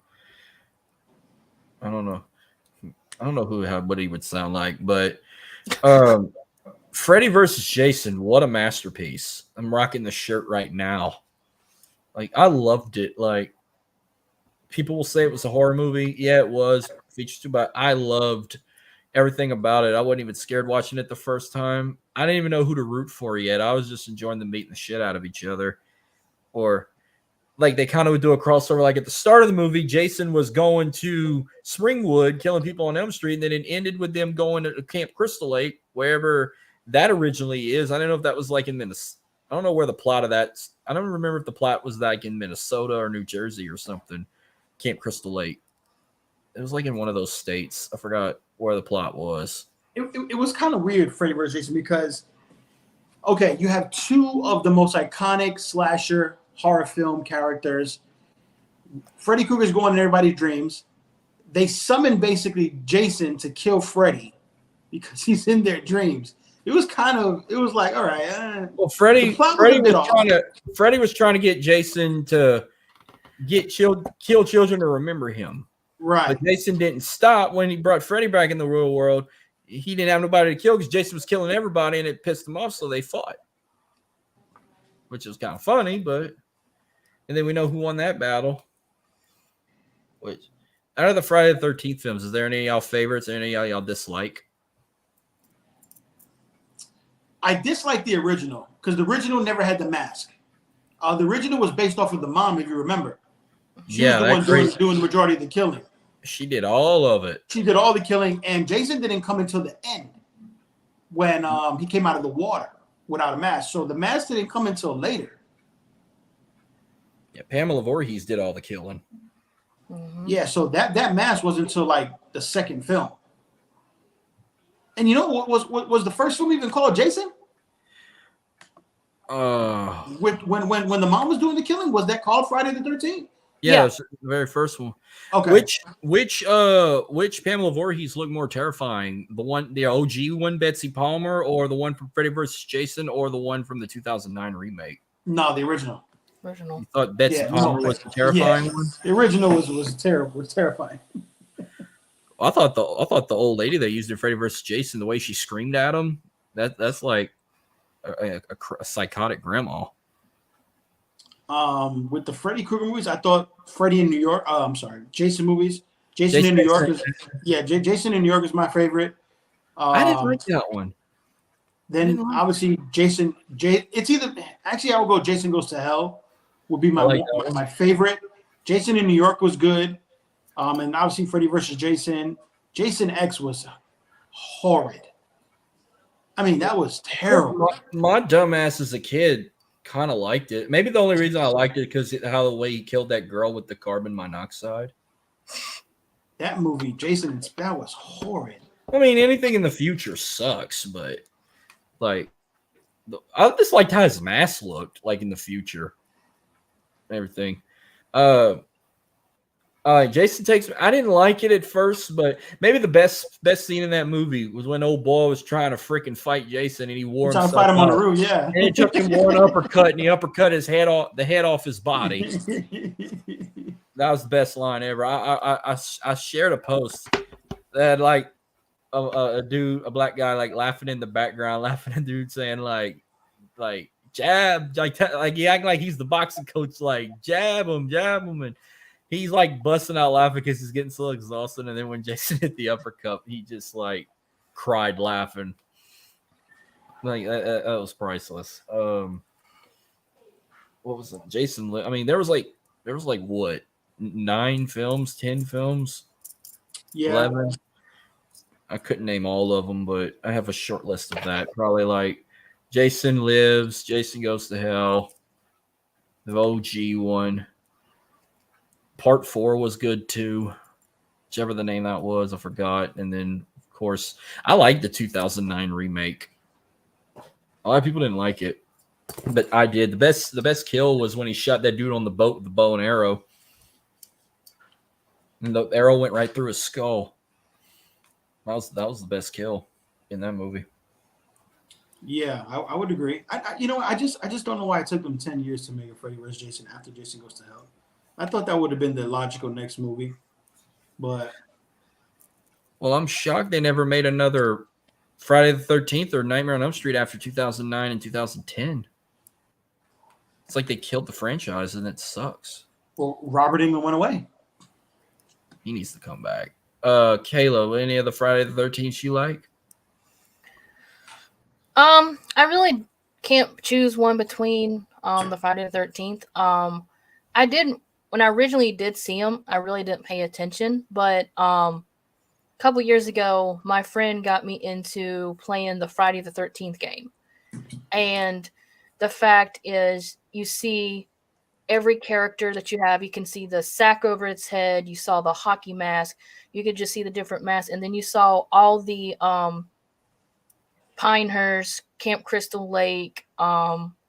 what he would sound like, but Freddy versus Jason, what a masterpiece. I'm rocking the shirt right now. Like, I loved it. Like, people will say it was a horror movie. Yeah, it was. Features too, but I loved everything about it. I wasn't even scared watching it the first time. I didn't even know who to root for yet. I was just enjoying them beating the shit out of each other. Or like they kind of would do a crossover. Like at the start of the movie, Jason was going to Springwood, killing people on Elm Street, and then it ended with them going to Camp Crystal Lake, wherever that originally is. I don't know if that was like in Minnesota. I don't know where the plot of that. I don't remember if the plot was like in Minnesota or New Jersey or something. Camp Crystal Lake. It was like in one of those states. I forgot where the plot was. It was kind of weird, Freddy vs. Jason, because okay, you have two of the most iconic slasher horror film characters. Freddy Krueger's going in everybody's dreams. They summon basically Jason to kill Freddy because he's in their dreams. It was like, all right. Well, Freddy was trying to get Jason to kill children to remember him. Right. But Jason didn't stop when he brought Freddy back in the real world. He didn't have nobody to kill because Jason was killing everybody, and it pissed him off, so they fought. Which was kind of funny, and then we know who won that battle. Which, out of the Friday the 13th films, is there any of y'all favorites or any of y'all dislike? I dislike the original because the original never had the mask. The original was based off of the mom, if you remember. She was the one doing the majority of the killing. She did all of it. She did all the killing, and Jason didn't come until the end when he came out of the water without a mask. So the mask didn't come until later. Yeah, Pamela Voorhees did all the killing. Mm-hmm. Yeah, so that mask wasn't until like the second film. And you know what was the first film even called Jason? When the mom was doing the killing, was that called Friday the 13th? Yeah, it was the very first one. Okay. Which Pamela Voorhees looked more terrifying? The OG one, Betsy Palmer, or the one from Freddy vs. Jason, or the one from the 2009 remake? No, the original. You thought Betsy Palmer was the terrifying one? The original was terrible. Was terrifying. I thought the old lady that used in Freddy vs. Jason, the way she screamed at him, that's like a psychotic grandma. With the Freddy Krueger movies, I thought Freddy in New York. I'm sorry, Jason movies. Jason in New York is Jason in New York is my favorite. I didn't like that one. Then obviously it's either actually I would go Jason Goes to Hell would be my favorite. Jason in New York was good. And obviously Freddy versus Jason. Jason X was horrid. I mean, that was terrible. My dumbass as a kid kind of liked it. Maybe the only reason I liked it because how the way he killed that girl with the carbon monoxide. That movie, Jason, that was horrid. I mean, anything in the future sucks, but like, I just liked how his mask looked like in the future. Everything. I Jason takes. I didn't like it at first, but maybe the best scene in that movie was when old boy was trying to freaking fight Jason, and he wore You're trying to himself fight him on the out. roof, yeah. And it took him one uppercut, and he uppercut the head off his body. That was the best line ever. I shared a post that like a dude, a black guy, like laughing in the background, laughing at dude saying like jab, like he acting like he's the boxing coach, like jab him, and he's like busting out laughing because he's getting so exhausted. And then when Jason hit the uppercut, he just like cried laughing. Like that was priceless. What was it? Jason? I mean, there was like what, 9 films, 10 films, Yeah. 11. I couldn't name all of them, but I have a short list of that. Probably like Jason Lives, Jason Goes to Hell, the OG one. Part 4 was good too. Whichever the name that was, I forgot. And then, of course, I like the 2009 remake. A lot of people didn't like it, but I did. The best kill was when he shot that dude on the boat with the bow and arrow, and the arrow went right through his skull. That was the best kill in that movie. Yeah, I would agree. I just don't know why it took them 10 years to make a Freddy vs. Jason after Jason Goes to Hell. I thought that would have been the logical next movie, but well, I'm shocked they never made another Friday the 13th or Nightmare on Elm Street after 2009 and 2010. It's like they killed the franchise, and it sucks. Well, Robert England went away. He needs to come back. Kayla, any other Friday the 13th you like? I really can't choose one between the Friday the 13th. I didn't when I originally did see them, I really didn't pay attention, but a couple years ago, my friend got me into playing the Friday the 13th game. And the fact is, you see every character that you have. You can see the sack over its head. You saw the hockey mask. You could just see the different masks. And then you saw all the Pinehurst, Camp Crystal Lake,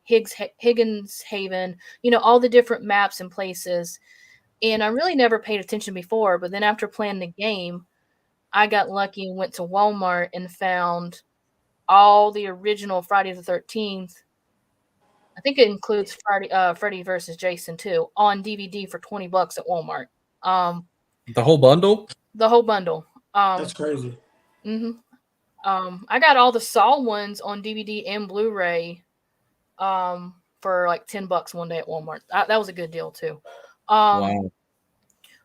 Higgins Haven, all the different maps and places. And I really never paid attention before. But then after playing the game, I got lucky and went to Walmart and found all the original Friday the 13th. I think it includes Freddy versus Jason too on DVD for $20 at Walmart. The whole bundle? The whole bundle. That's crazy. Mm-hmm. I got all the Saw ones on DVD and Blu-ray for like $10 one day at Walmart. That was a good deal too. Wow.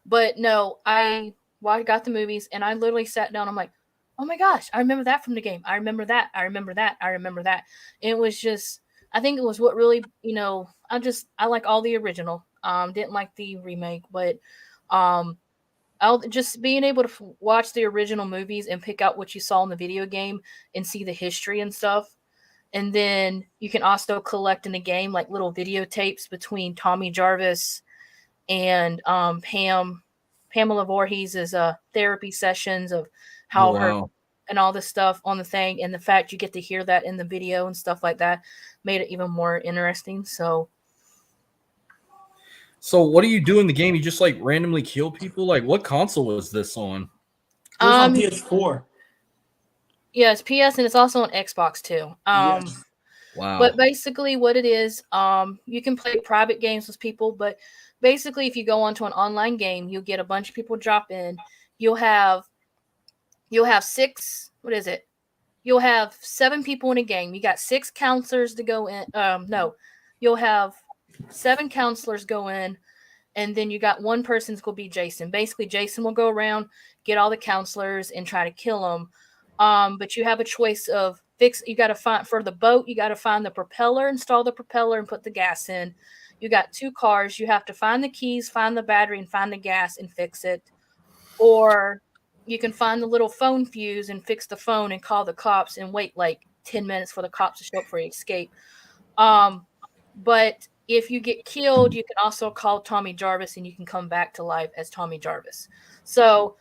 But no, I got the movies and I literally sat down. I'm like, oh my gosh, I remember that from the game. I remember that. I remember that. I remember that. And it was just, I think it was what really, I like all the original. Didn't like the remake, but I'll just being able to watch the original movies and pick out what you saw in the video game and see the history and stuff. And then you can also collect in the game like little videotapes between Tommy Jarvis and Pamela Voorhees' therapy sessions of how her and all this stuff on the thing, and the fact you get to hear that in the video and stuff like that made it even more interesting. So what do you do in the game? You just like randomly kill people? Like what console was this on? It was on PS4. Yeah, it's PS and it's also on Xbox too. Yes. Wow. But basically what it is, you can play private games with people, but basically if you go onto an online game, you'll get a bunch of people drop in. You'll have 6, what is it? You'll have 7 people in a game. You got 6 counselors to go in. No, you'll have 7 counselors go in, and then you got one person's going to be Jason. Basically, Jason will go around, get all the counselors, and try to kill them. But you have a choice of you got to find for the boat, you got to find the propeller, install the propeller, and put the gas in. You got 2 cars. You have to find the keys, find the battery, and find the gas and fix it. Or you can find the little phone fuse and fix the phone and call the cops and wait like 10 minutes for the cops to show up for your escape. But if you get killed, you can also call Tommy Jarvis and you can come back to life as Tommy Jarvis. So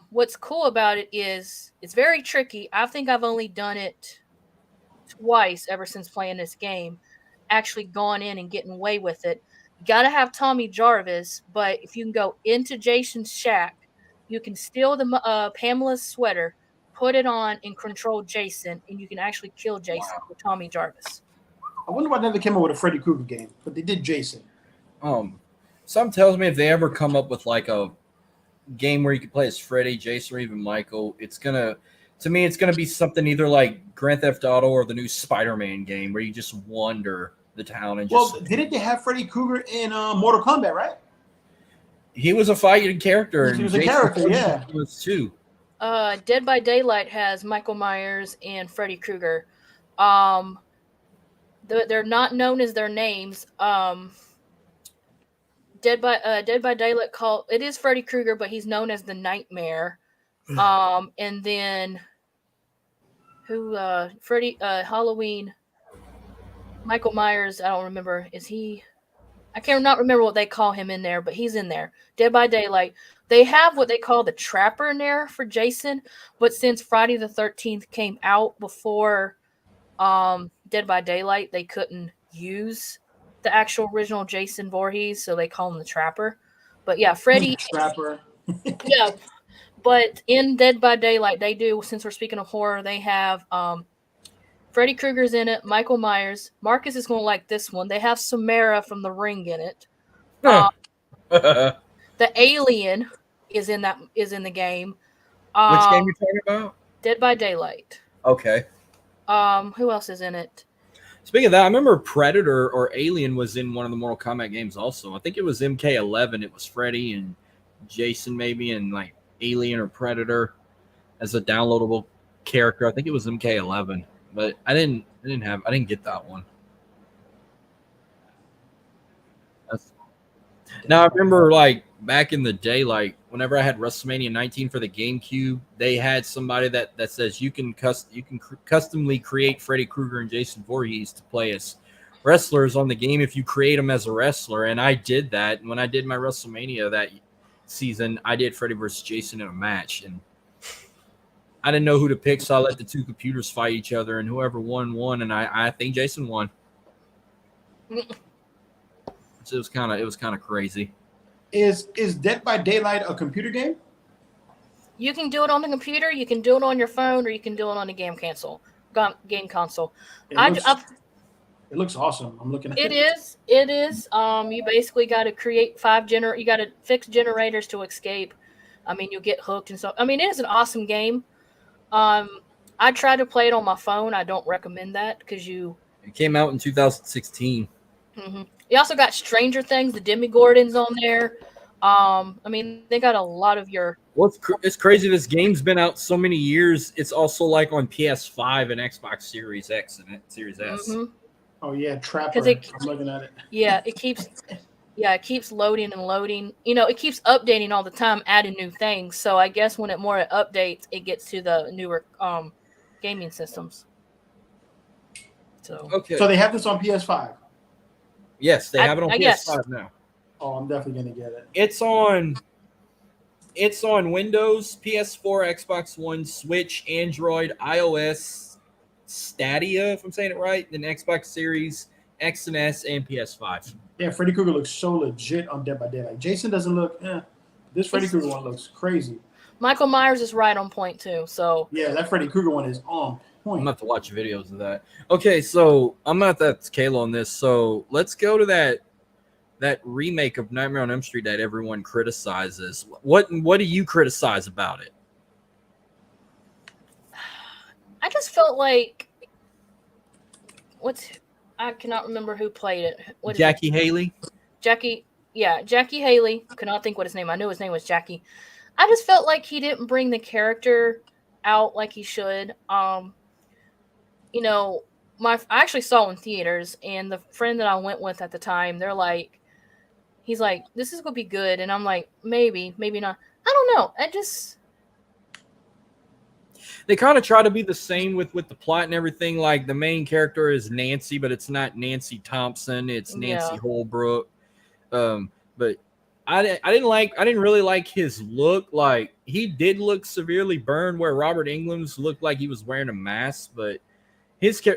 what's cool about it is it's very tricky. I think I've only done it twice ever since playing this game, actually gone in and getting away with it. Gotta have Tommy Jarvis, but if you can go into Jason's shack, you can steal the Pamela's sweater, put it on, and control Jason, and you can actually kill Jason with Tommy Jarvis. I wonder why they never came up with a Freddy Krueger game, but they did Jason. Some tells me if they ever come up with like a game where you can play as Freddy, Jason, or even Michael, it's gonna be something either like Grand Theft Auto or the new Spider-Man game where you just wander the town and just. Well, didn't they have Freddy Krueger in Mortal Kombat, right? He was a fighting character. He was a character, yeah. He was too. Dead by Daylight has Michael Myers and Freddy Krueger. They're not known as their names. Dead by Daylight it is Freddy Krueger, but he's known as the Nightmare. And then Halloween, Michael Myers, I don't remember. I cannot remember what they call him in there, but he's in there. Dead by Daylight. They have what they call the Trapper in there for Jason, but since Friday the 13th came out before Dead by Daylight, they couldn't use the actual original Jason Voorhees, so they call him the Trapper. But yeah, Freddy Trapper. Yeah, but in Dead by Daylight, they do, since we're speaking of horror, they have Freddy Krueger's in it, Michael Myers. Marcus is going to like this one. They have Samara from The Ring in it. The Alien is in the game. Which game you talking about? Dead by Daylight. Okay. Who else is in it? Speaking of that, I remember Predator or Alien was in one of the Mortal Kombat games also. I think it was MK11. It was Freddy and Jason maybe, and like Alien or Predator as a downloadable character. I think it was MK11, but I didn't get that one. Now I remember like back in the day, like whenever I had WrestleMania 19 for the GameCube, they had somebody that says you can customly create Freddy Krueger and Jason Voorhees to play as wrestlers on the game if you create them as a wrestler. And I did that. And when I did my WrestleMania that season, I did Freddy versus Jason in a match, and I didn't know who to pick, so I let the two computers fight each other, and whoever won. And I think Jason won. So it was kind of crazy. Is Dead by Daylight a computer game? You can do it on the computer, you can do it on your phone, or you can do it on a game console. It looks awesome. I'm looking at it. It is. You basically got to create you got to fix generators to escape. I mean, you'll get hooked and stuff. I mean, it is an awesome game. I tried to play it on my phone. I don't recommend that because It came out in 2016. Mm-hmm. You also got Stranger Things, the Demogorgons on there. I mean, they got a lot of your. Well, it's crazy. This game's been out so many years. It's also like on PS5 and Xbox Series X and Series S. Mm-hmm. Oh yeah, Trapper. I'm looking at it. Yeah, it keeps loading and loading. You know, it keeps updating all the time, adding new things. So I guess when it updates, it gets to the newer gaming systems. So okay. So they have this on PS5. Yes, they have it on PS5 now. Oh, I'm definitely gonna get it. It's on Windows, PS4, Xbox One, Switch, Android, iOS, Stadia, if I'm saying it right, then Xbox Series X and S, and PS5. Yeah, Freddy Krueger looks so legit on Dead by Daylight. Jason doesn't look. This Freddy Krueger one looks crazy. Michael Myers is right on point too. So yeah, that Freddy Krueger one is on point. I'm gonna have to watch videos of that. Okay, so I'm gonna have to ask Kayla on this. So let's go to that remake of Nightmare on Elm Street that everyone criticizes. What do you criticize about it? I just felt like I cannot remember who played it. Jackie Haley? Jackie Haley. Could not think what his name. I knew his name was Jackie. I just felt like he didn't bring the character out like he should. You know, I actually saw in theaters, and the friend that I went with at the time, he's like, this is gonna be good, and I'm like, maybe not. I don't know. They kind of try to be the same with the plot and everything. Like the main character is Nancy, but it's not Nancy Thompson. It's Nancy Holbrook. But I didn't really like his look. Like he did look severely burned, where Robert Englund's looked like he was wearing a mask. But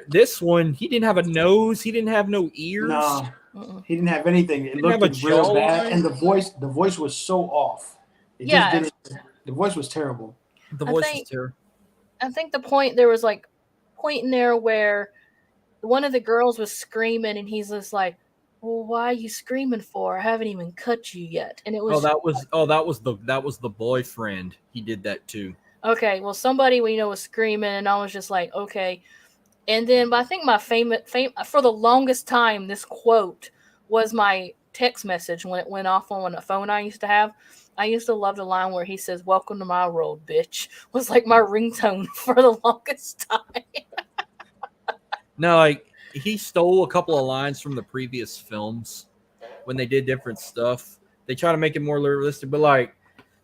This one, he didn't have a nose. He didn't have no ears. No, Mm-mm. he didn't have anything. It Didn't have looked a real bad, jawline. and the voice was so off. It Yeah. just didn't. The voice was terrible. The I voice think- is terrible. I think there was like point in there where one of the girls was screaming and he's just like, well, why are you screaming for? I haven't even cut you yet. And it was That was the boyfriend. He did that too. okay. Well, somebody we know was screaming, and I was just like, okay. And then, but I think my for the longest time, this quote was my text message when it went off on a phone I used to have. I used to love the line where he says, "Welcome to my world, bitch." Was like my ringtone for the longest time. No, like he stole a couple of lines from the previous films when they did different stuff. They try to make it more realistic, but like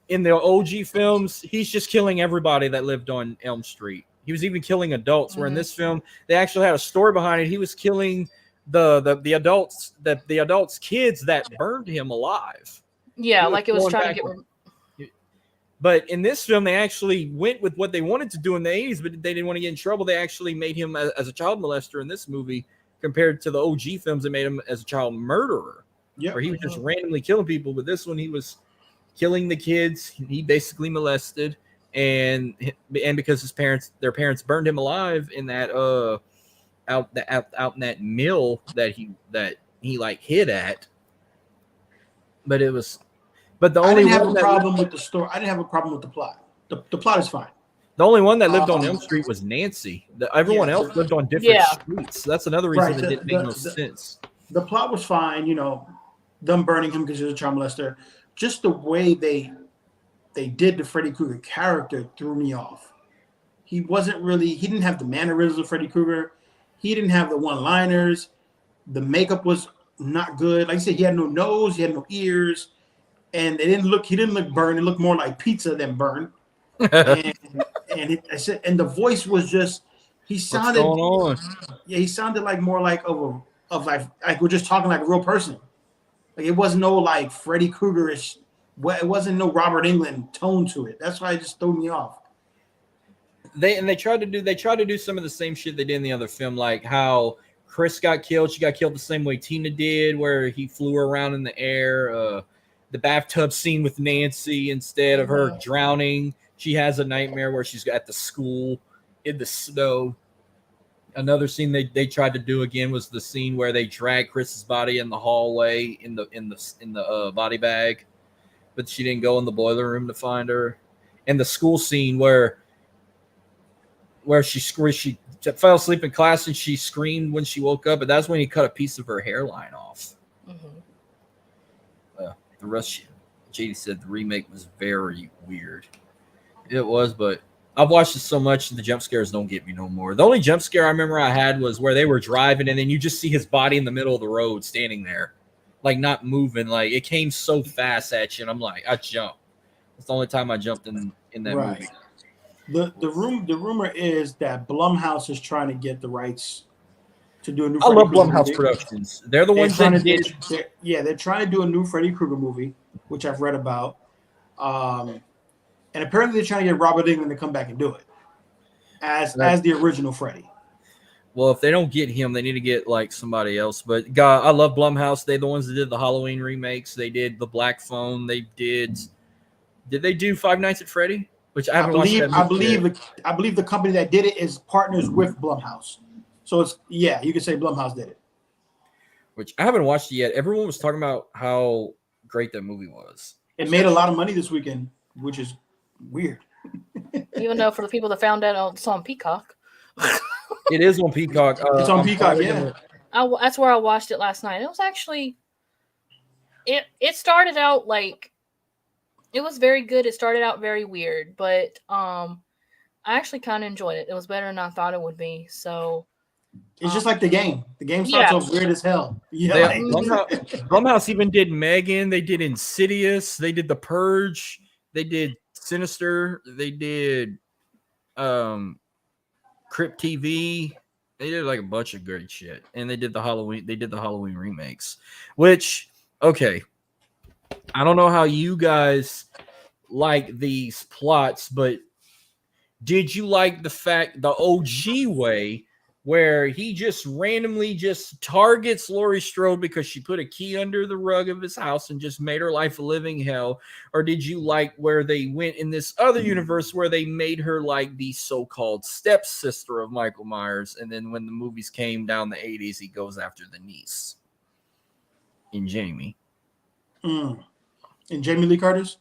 in the OG films, he's just killing everybody that lived on Elm Street. He was even killing adults. Where in this film, they actually had a story behind it. He was killing the adults kids that burned him alive. Yeah, He like it was going trying to back get. But in this film, they actually went with what they wanted to do in the 80s, but they didn't want to get in trouble. They actually made him as a child molester in this movie compared to the OG films that made him as a child murderer, where he was just randomly killing people. But this one, he was killing the kids. He basically molested, and because their parents burned him alive in that out in that mill that he like hid at. But the I only didn't have one a problem with the story. I didn't have a problem with the plot. The plot is fine. The only one that lived on Elm Street was Nancy. Everyone else lived on different streets. That's another reason it didn't make no sense. The plot was fine, them burning him because he was a child molester. Just the way they did the Freddy Krueger character threw me off. He didn't have the mannerisms of Freddy Krueger. He didn't have the one-liners. The makeup was not good. Like I said, he had no nose, he had no ears, and he didn't look burned. It looked more like pizza than burned. and the voice was just, he sounded, what's going on? Yeah, he sounded like more like like we're just talking like a real person. Like it wasn't no like Freddy Krueger-ish. It wasn't no Robert Englund tone to it. That's why it just threw me off. They tried to do some of the same shit they did in the other film, like how Chris got killed. She got killed the same way Tina did, where he flew her around in the air. The bathtub scene with Nancy, instead of her drowning, she has a nightmare where she's at the school in the snow. Another scene they tried to do again was the scene where they drag Chris's body in the hallway in the body bag, but she didn't go in the boiler room to find her. And the school scene where she fell asleep in class and she screamed when she woke up, but that's when he cut a piece of her hairline off. The rest, JD said the remake was very weird. It was, but I've watched it so much the jump scares don't get me no more. The only jump scare I remember I had was where they were driving and then you just see his body in the middle of the road standing there, like not moving. Like it came so fast at you, and I'm like, I jumped. It's the only time I jumped in that movie. The rumor is that Blumhouse is trying to get the rights to do a new. I love Blumhouse Productions. They're the ones that did. They're trying to do a new Freddy Krueger movie, which I've read about. And apparently they're trying to get Robert Englund to come back and do it as the original Freddy. Well, if they don't get him, they need to get like somebody else. But God, I love Blumhouse. They're the ones that did the Halloween remakes. They did the Black Phone. They did. Did they do Five Nights at Freddy? Which I believe the company that did it is partners with Blumhouse. So it's you could say Blumhouse did it. Which I haven't watched it yet. Everyone was talking about how great that movie was. It made a lot of money this weekend, which is weird. Even though for the people that found out it's on Peacock. It is on Peacock. It's on Peacock, yeah. That's where I watched it last night. It was actually it started out like it was very good. It started out very weird, but I actually kind of enjoyed it. It was better than I thought it would be. So it's just like the game. The game starts off weird as hell. Yeah. Blumhouse even did Megan. They did Insidious. They did The Purge. They did Sinister. They did Crypt TV. They did like a bunch of great shit. And they did the Halloween remakes. Which, okay. I don't know how you guys like these plots, but did you like the fact the OG way where he just randomly just targets Laurie Strode because she put a key under the rug of his house and just made her life a living hell? Or did you like where they went in this other universe where they made her like the so-called stepsister of Michael Myers, and then when the movies came down the 80s, he goes after the niece in Jamie? And Jamie Lee Curtis?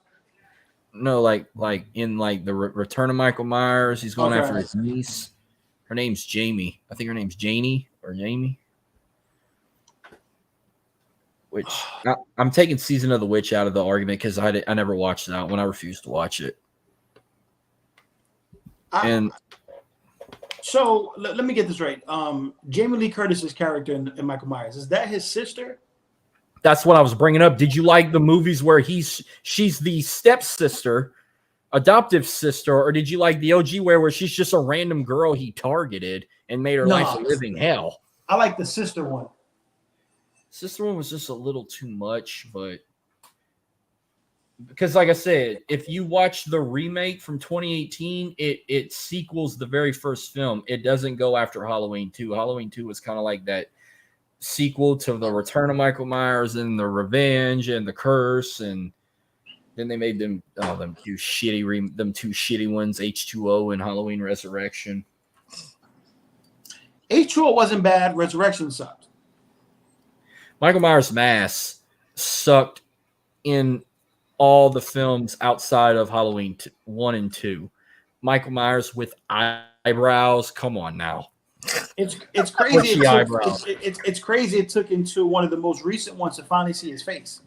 No, like in like the Return of Michael Myers, he's going after his niece. Her name's Jamie. I think her name's Janie or Jamie. Which I'm taking Season of the Witch out of the argument because I never watched that one. I refused to watch it. So let me get this right. Jamie Lee Curtis's character in Michael Myers, is that his sister? That's what I was bringing up. Did you like the movies where she's the stepsister, adoptive sister, or did you like the OG where she's just a random girl he targeted and made her life a living hell? I like the sister one. Sister one was just a little too much, but because like I said, if you watch the remake from 2018, it sequels the very first film. It doesn't go after Halloween 2. Halloween 2 was kind of like that sequel to the Return of Michael Myers and the Revenge and the Curse, and then they made them two shitty ones, H2O and Halloween Resurrection. H2O wasn't bad. Resurrection sucked. Michael Myers' mask sucked in all the films outside of Halloween 1 and 2. Michael Myers with eyebrows, come on now. It's crazy. It's crazy. It took into one of the most recent ones to finally see his face.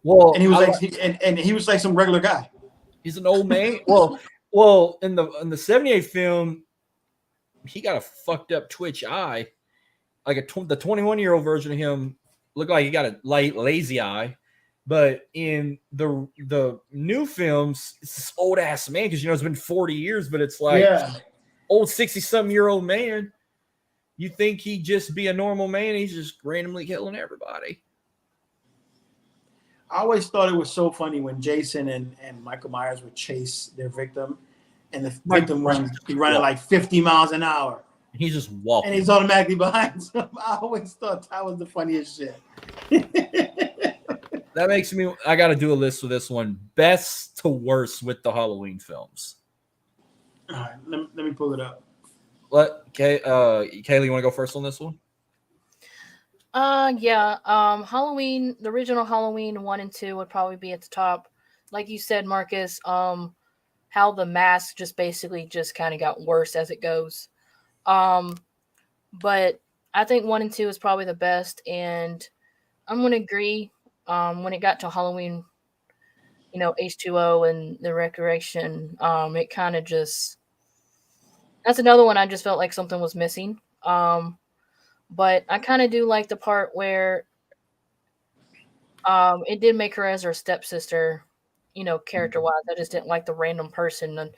Well, and he was he was like some regular guy. He's an old man. well, in the 78 film, he got a fucked up twitch eye, like the 21-year-old version of him looked like he got a lazy eye. But in the new films, it's this old ass man because it's been 40 years, but it's like old 60-something-year-old man. You think he'd just be a normal man? He's just randomly killing everybody. I always thought it was so funny when Jason and Michael Myers would chase their victim, and the victim be running like 50 miles an hour. He's just walking. And he's automatically behind him. I always thought that was the funniest shit. That makes me. I got to do a list for this one. Best to worst with the Halloween films. All right, let me pull it up. Kaylee, you want to go first on this one? Yeah. Halloween, the original Halloween 1 and 2 would probably be at the top. Like you said, Marcus, how the mask just basically just kind of got worse as it goes. But I think 1 and 2 is probably the best, and I'm gonna agree. When it got to Halloween, H2O and the Resurrection, it kind of just, that's another one I just felt like something was missing. But I kind of do like the part where it did make her as her stepsister, character-wise. I just didn't like the random person. And,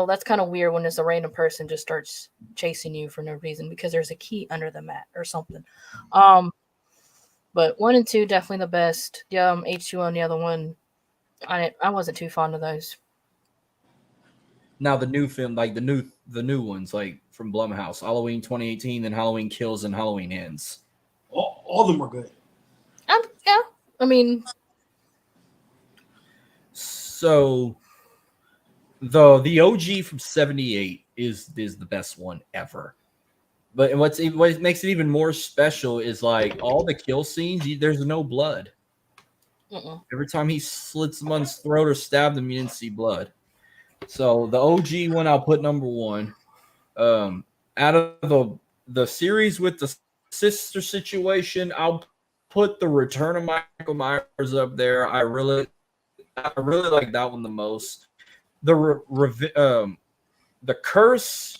that's kind of weird when it's a random person just starts chasing you for no reason because there's a key under the mat or something. But 1 and 2 definitely the best. H2O and the other one, I wasn't too fond of those. Now the new film, like the new ones, like from Blumhouse, Halloween 2018, then Halloween Kills and Halloween Ends. All of them were good. Yeah, I mean, so the OG from 78 is the best one ever. But what makes it even more special is like all the kill scenes, there's no blood. Every time he slits someone's throat or stabbed them, you didn't see blood. So the OG one, I'll put number one. Out of the series with the sister situation, I'll put the Return of Michael Myers up there. I really like that one the most. The Curse,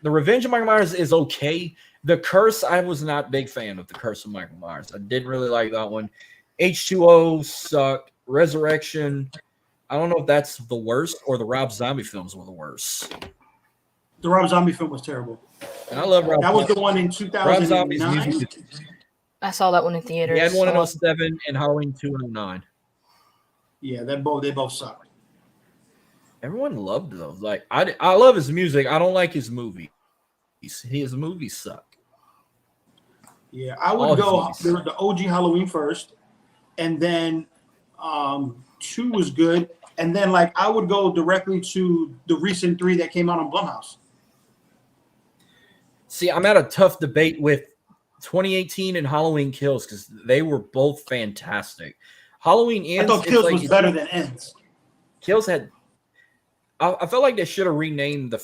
the Revenge of Michael Myers is okay. The Curse, I was not a big fan of the Curse of Michael Myers. I didn't really like that one. H2O sucked. Resurrection, I don't know if that's the worst or the Rob Zombie films were the worst. The Rob Zombie film was terrible. And I love Rob. That was the one in 2009. I saw that one in theaters. He had one in 07 and Halloween 2 in 09. Yeah, they both sucked. Everyone loved those. Like I love his music. I don't like his movie. His movies suck. Yeah, I All would his go movies. the OG Halloween first, and then 2 was good, and then like I would go directly to the recent 3 that came out on Blumhouse. See, I'm at a tough debate with 2018 and Halloween Kills because they were both fantastic. Halloween I Ends, thought it's Kills like was better than Ends. Kills had. I felt like they should have renamed the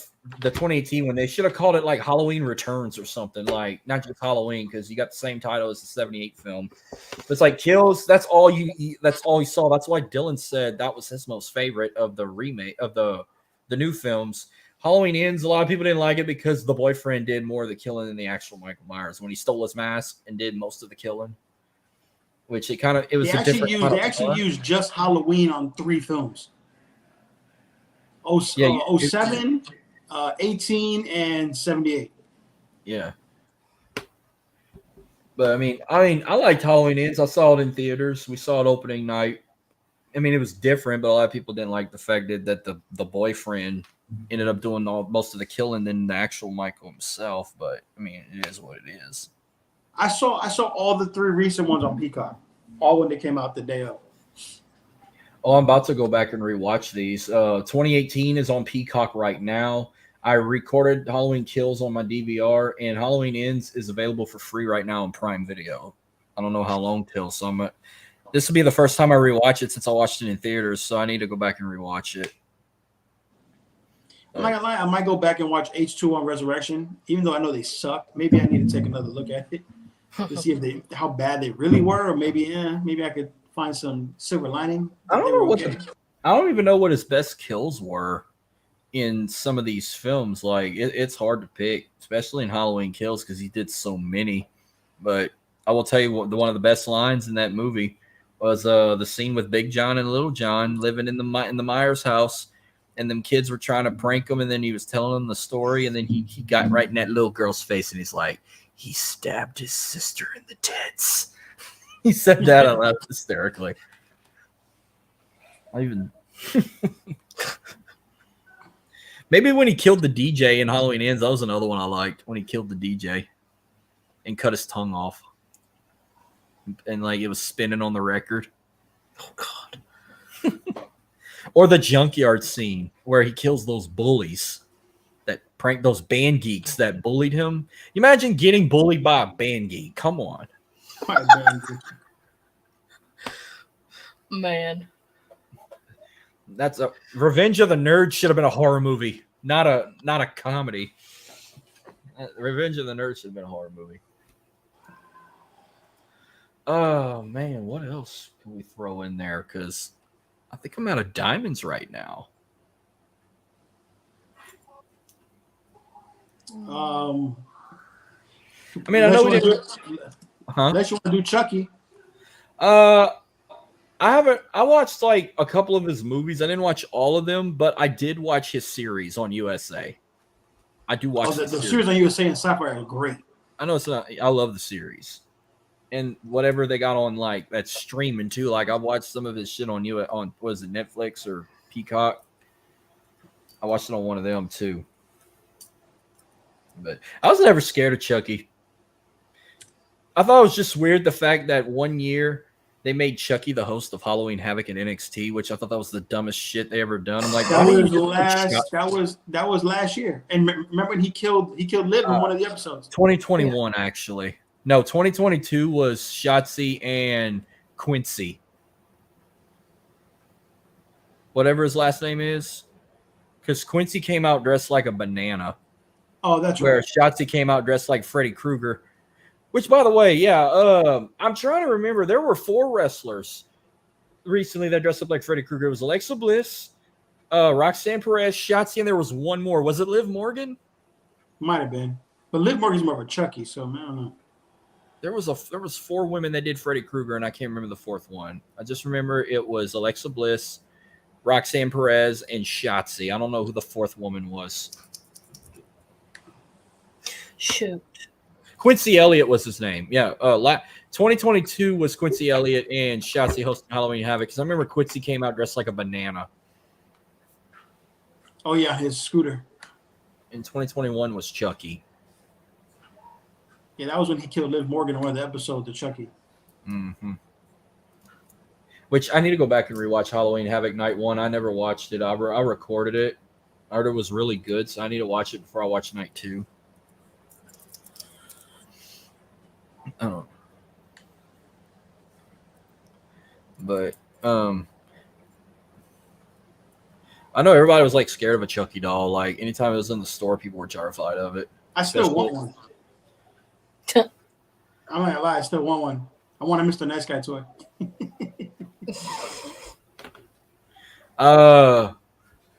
2018 one. They should have called it like Halloween Returns or something, like not just Halloween, because you got the same title as the 78 film. But it's like Kills. That's all you saw. That's why Dylan said that was his most favorite of the remake of the new films. Halloween Ends. A lot of people didn't like it because the boyfriend did more of the killing than the actual Michael Myers when he stole his mask and did most of the killing. Which it was They a different kind they of actually horror. used just Halloween on 3 films. Yeah, 07, 18, and 78. Yeah. But I mean, I liked Halloween Ends. I saw it in theaters. We saw it opening night. I mean, it was different, but a lot of people didn't like the fact that the boyfriend ended up doing most of the killing than the actual Michael himself. But I mean, it is what it is. I saw all the 3 recent ones on Peacock, all when they came out the day of. Oh, I'm about to go back and rewatch these. 2018 is on Peacock right now. I recorded Halloween Kills on my DVR, and Halloween Ends is available for free right now on Prime Video. I don't know how long till, so this will be the first time I rewatch it since I watched it in theaters, so I need to go back and rewatch it. I'm not gonna lie, I might go back and watch H2 Resurrection, even though I know they suck. Maybe I need to take another look at it to see how bad they really were, or maybe I could find some silver lining. I don't know I don't even know what his best kills were in some of these films. Like it's hard to pick, especially in Halloween Kills because he did so many. But I will tell you one of the best lines in that movie was the scene with Big John and Little John living in the Myers house, and them kids were trying to prank him, and then he was telling them the story, and then he got right in that little girl's face, and he's like, he stabbed his sister in the tits. He said that out loud hysterically. Maybe when he killed the DJ in Halloween Ends, that was another one I liked. When he killed the DJ and cut his tongue off, and like it was spinning on the record. Oh God! Or the junkyard scene where he kills those bullies that prank those band geeks that bullied him. You imagine getting bullied by a band geek? Come on, Man. That's a Revenge of the Nerds should have been a horror movie, not a comedy. Revenge of the Nerds should have been a horror movie. Oh man, what else can we throw in there? Because I think I'm out of diamonds right now. I mean, I know we didn't. Unless you want to do Chucky. I watched like a couple of his movies. I didn't watch all of them, but I did watch his series on USA. I do watch the series on USA and Sci-Fi are great. I know I love the series. And whatever they got on like that's streaming too. Like I watched some of his shit on what is it, Netflix or Peacock? I watched it on one of them too. But I was never scared of Chucky. I thought it was just weird the fact that one year they made Chucky the host of Halloween Havoc in NXT, which I thought that was the dumbest shit they ever done. I'm like, that was last year. And remember when he killed Liv in one of the episodes? 2021 actually. No, 2022 was Shotzi and Quincy. Whatever his last name is. Because Quincy came out dressed like a banana. Oh, that's where right. Shotzi came out dressed like Freddy Krueger. Which, by the way, yeah, I'm trying to remember. There were 4 wrestlers recently that dressed up like Freddy Krueger. It was Alexa Bliss, Roxanne Perez, Shotzi, and there was one more. Was it Liv Morgan? Might have been. But Liv Morgan's more of a Chucky, so I don't know. There was 4 women that did Freddy Krueger, and I can't remember the 4th one. I just remember it was Alexa Bliss, Roxanne Perez, and Shotzi. I don't know who the 4th woman was. Shoot. Quincy Elliott was his name. Yeah. 2022 was Quincy Elliott and Shotzi hosting Halloween Havoc. Because I remember Quincy came out dressed like a banana. Oh, yeah, his scooter. And 2021 was Chucky. Yeah, that was when he killed Liv Morgan in one of the episodes of Chucky. Mm-hmm. Which I need to go back and rewatch Halloween Havoc Night 1. I never watched it. I recorded it. I heard it was really good, so I need to watch it before I watch Night 2. Oh. But I know everybody was like scared of a Chucky doll. Like anytime it was in the store, people were terrified of it. I still want one. I'm not gonna lie, I still want one. I want a Mr. Nice Guy toy.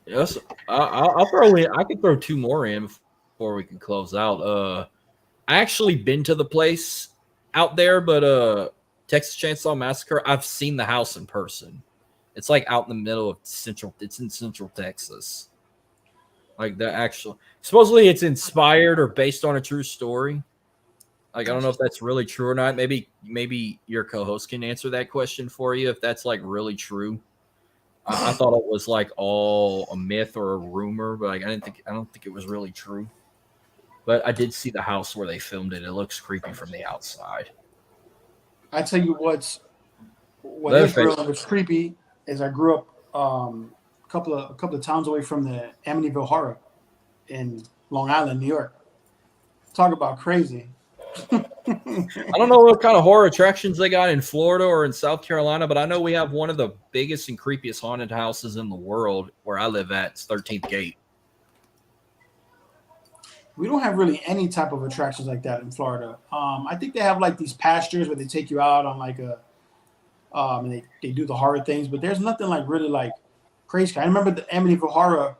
Yes, I'll throw in. I could throw 2 more in before we can close out. I actually been to the place out there, but Texas Chainsaw Massacre, I've seen the house in person. It's like out in the middle of it's in Central Texas. Like the actual, supposedly it's inspired or based on a true story. Like I don't know if that's really true or not. Maybe your co-host can answer that question for you if that's like really true. I thought it was like all a myth or a rumor, but like I don't think it was really true. But I did see the house where they filmed it. It looks creepy from the outside. I tell you what is real and was creepy is I grew up a couple of towns away from the Amityville Horror in Long Island, New York. Talk about crazy. I don't know what kind of horror attractions they got in Florida or in South Carolina, but I know we have one of the biggest and creepiest haunted houses in the world where I live at. It's 13th Gate. We don't have really any type of attractions like that in Florida. I think they have like these pastures where they take you out on like a and they do the horror things, but there's nothing like really like crazy. I remember the Amityville Horror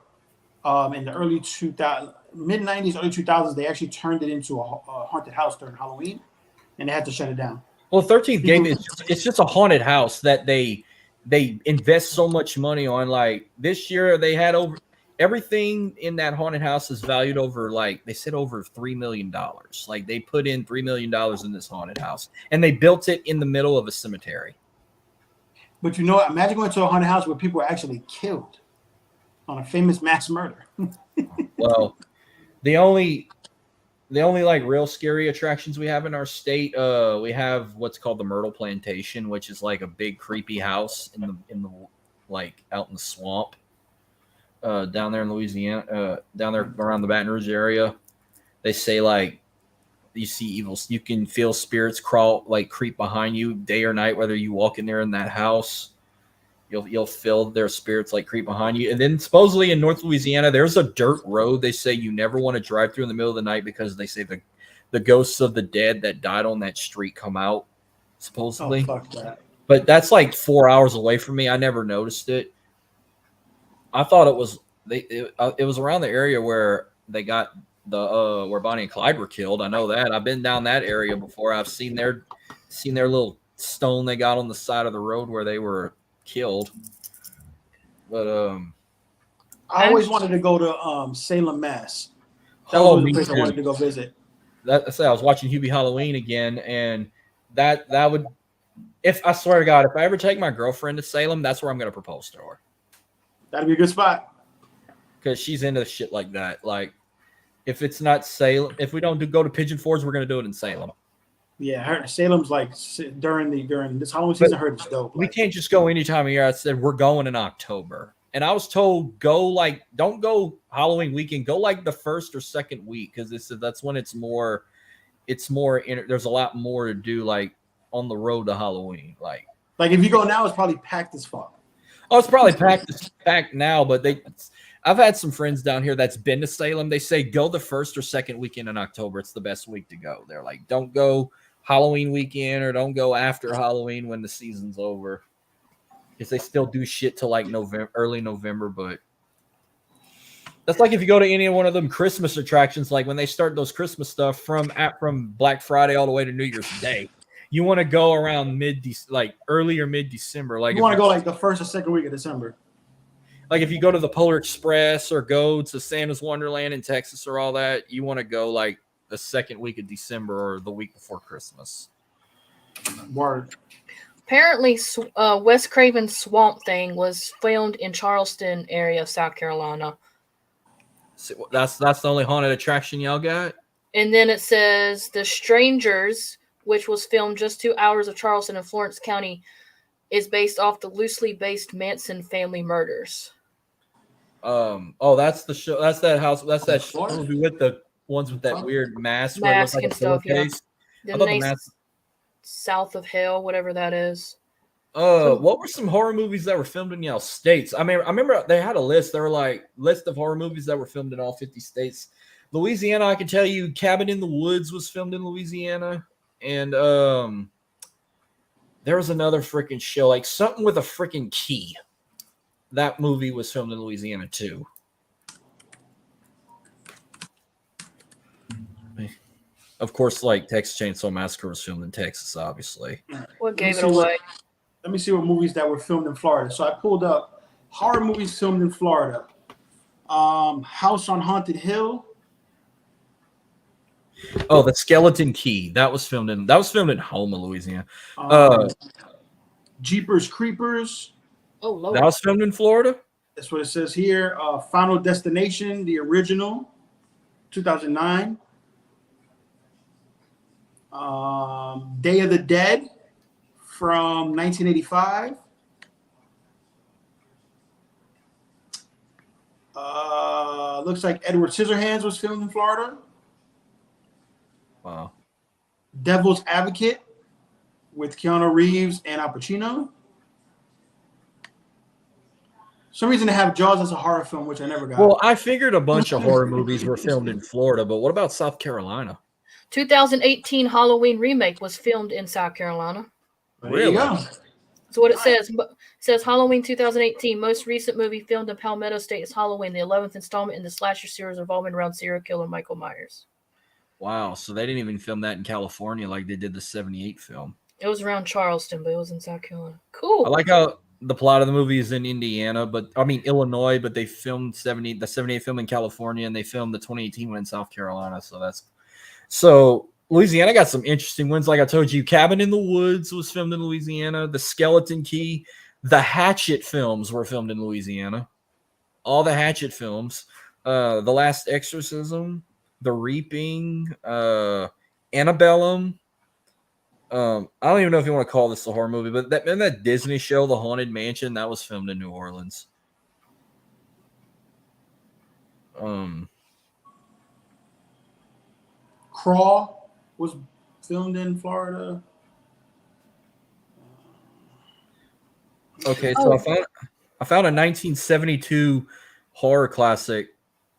in the early 2000s, mid 90s, early 2000s. They actually turned it into a haunted house during Halloween, and they had to shut it down. Well, 13th Gate it's just a haunted house that they invest so much money on. Like this year, they had over everything in that haunted house is valued over like they said over $3 million. Like they put in $3 million in this haunted house, and they built it in the middle of a cemetery. But you know what? Imagine going to a haunted house where people were actually killed on a famous mass murder. Well, the only like real scary attractions we have in our state, we have what's called the Myrtle Plantation, which is like a big creepy house in the like out in the swamp, down there in Louisiana, down there around the Baton Rouge area. They say like you see evils, you can feel spirits creep behind you day or night, whether you walk in there in that house. You'll feel their spirits like creep behind you. And then supposedly in North Louisiana, there's a dirt road they say you never want to drive through in the middle of the night because they say the ghosts of the dead that died on that street come out, supposedly. Oh, fuck that. But that's like 4 hours away from me. I never noticed it. I thought it was it was around the area where they got the where Bonnie and Clyde were killed. I know that. I've been down that area before. I've seen their little stone they got on the side of the road where they were killed. But I always wanted to go to Salem, Mass. That was the place I wanted to go visit. I was watching Hubie Halloween again, and that would, if I swear to God, if I ever take my girlfriend to Salem, that's where I'm going to propose to her. That'd be a good spot because she's into shit like that. Like, if it's not Salem, if we don't go to Pigeon Forge, we're going to do it in Salem. Yeah, Salem's like during this Halloween season. I heard it's dope. We can't just go any time of year. I said we're going in October, and I was told don't go Halloween weekend. Go like the first or second week because that's when it's more. There's a lot more to do like on the road to Halloween. Like if you go now, it's probably packed as fuck. Oh, it's probably packed now, but I've had some friends down here that's been to Salem. They say go the first or second weekend in October. It's the best week to go. They're like, don't go Halloween weekend or don't go after Halloween when the season's over. Because they still do shit till like early November, but that's like if you go to any one of them Christmas attractions, like when they start those Christmas stuff from Black Friday all the way to New Year's Day. You want to go around early or mid-December. Like you want to go like the first or second week of December. Like if you go to the Polar Express or go to Santa's Wonderland in Texas or all that, you want to go like the second week of December or the week before Christmas. Word. Apparently, Wes Craven's Swamp Thing was filmed in Charleston area of South Carolina. So that's the only haunted attraction y'all got? And then it says The Strangers, which was filmed just 2 hours of Charleston and Florence County, is based off the loosely based Manson family murders. Oh, that's the show. That's that house. That's that Florida? movie with the ones with that weird mask where it looks Mask like a and stuff, yeah. pillowcase. I Then thought the they mask. South of Hell, whatever that is. What were some horror movies that were filmed in y'all states? I mean, I remember they had a list. They were like list of horror movies that were filmed in all 50 states. Louisiana, I can tell you, Cabin in the Woods was filmed in Louisiana, and there was another freaking show, like something with a freaking key. That movie was filmed in Louisiana too. Of course, like Texas Chainsaw Massacre was filmed in Texas, obviously. What gave it away? Let me see what movies that were filmed in Florida. So I pulled up horror movies filmed in Florida. House on Haunted Hill. Oh, The Skeleton Key. That was filmed in Houma, Louisiana. Jeepers Creepers. Oh, Lord. That was filmed in Florida? That's what it says here. Final Destination, the original, 2009. Day of the Dead from 1985. Looks like Edward Scissorhands was filmed in Florida. Wow. Devil's Advocate with Keanu Reeves and Al Pacino. Some reason they have Jaws as a horror film, which I never got. Well, I figured a bunch of horror movies were filmed in Florida, but what about South Carolina? 2018 Halloween remake was filmed in South Carolina. There you go. That's what it says. It says Halloween 2018, most recent movie filmed in Palmetto State is Halloween, the 11th installment in the slasher series revolving around serial killer Michael Myers. Wow, so they didn't even film that in California like they did the 78 film. It was around Charleston, but it was in South Carolina. Cool. I like how the plot of the movie is in Indiana, Illinois, but they filmed the 78 film in California, and they filmed the 2018 one in South Carolina. So Louisiana got some interesting ones. Like I told you, Cabin in the Woods was filmed in Louisiana. The Skeleton Key, the Hatchet films were filmed in Louisiana. All the Hatchet films, The Last Exorcism, The Reaping, Annabellum. I don't even know if you want to call this a horror movie, but that Disney show, The Haunted Mansion, that was filmed in New Orleans. Crawl was filmed in Florida. Okay, so I found a 1972 horror classic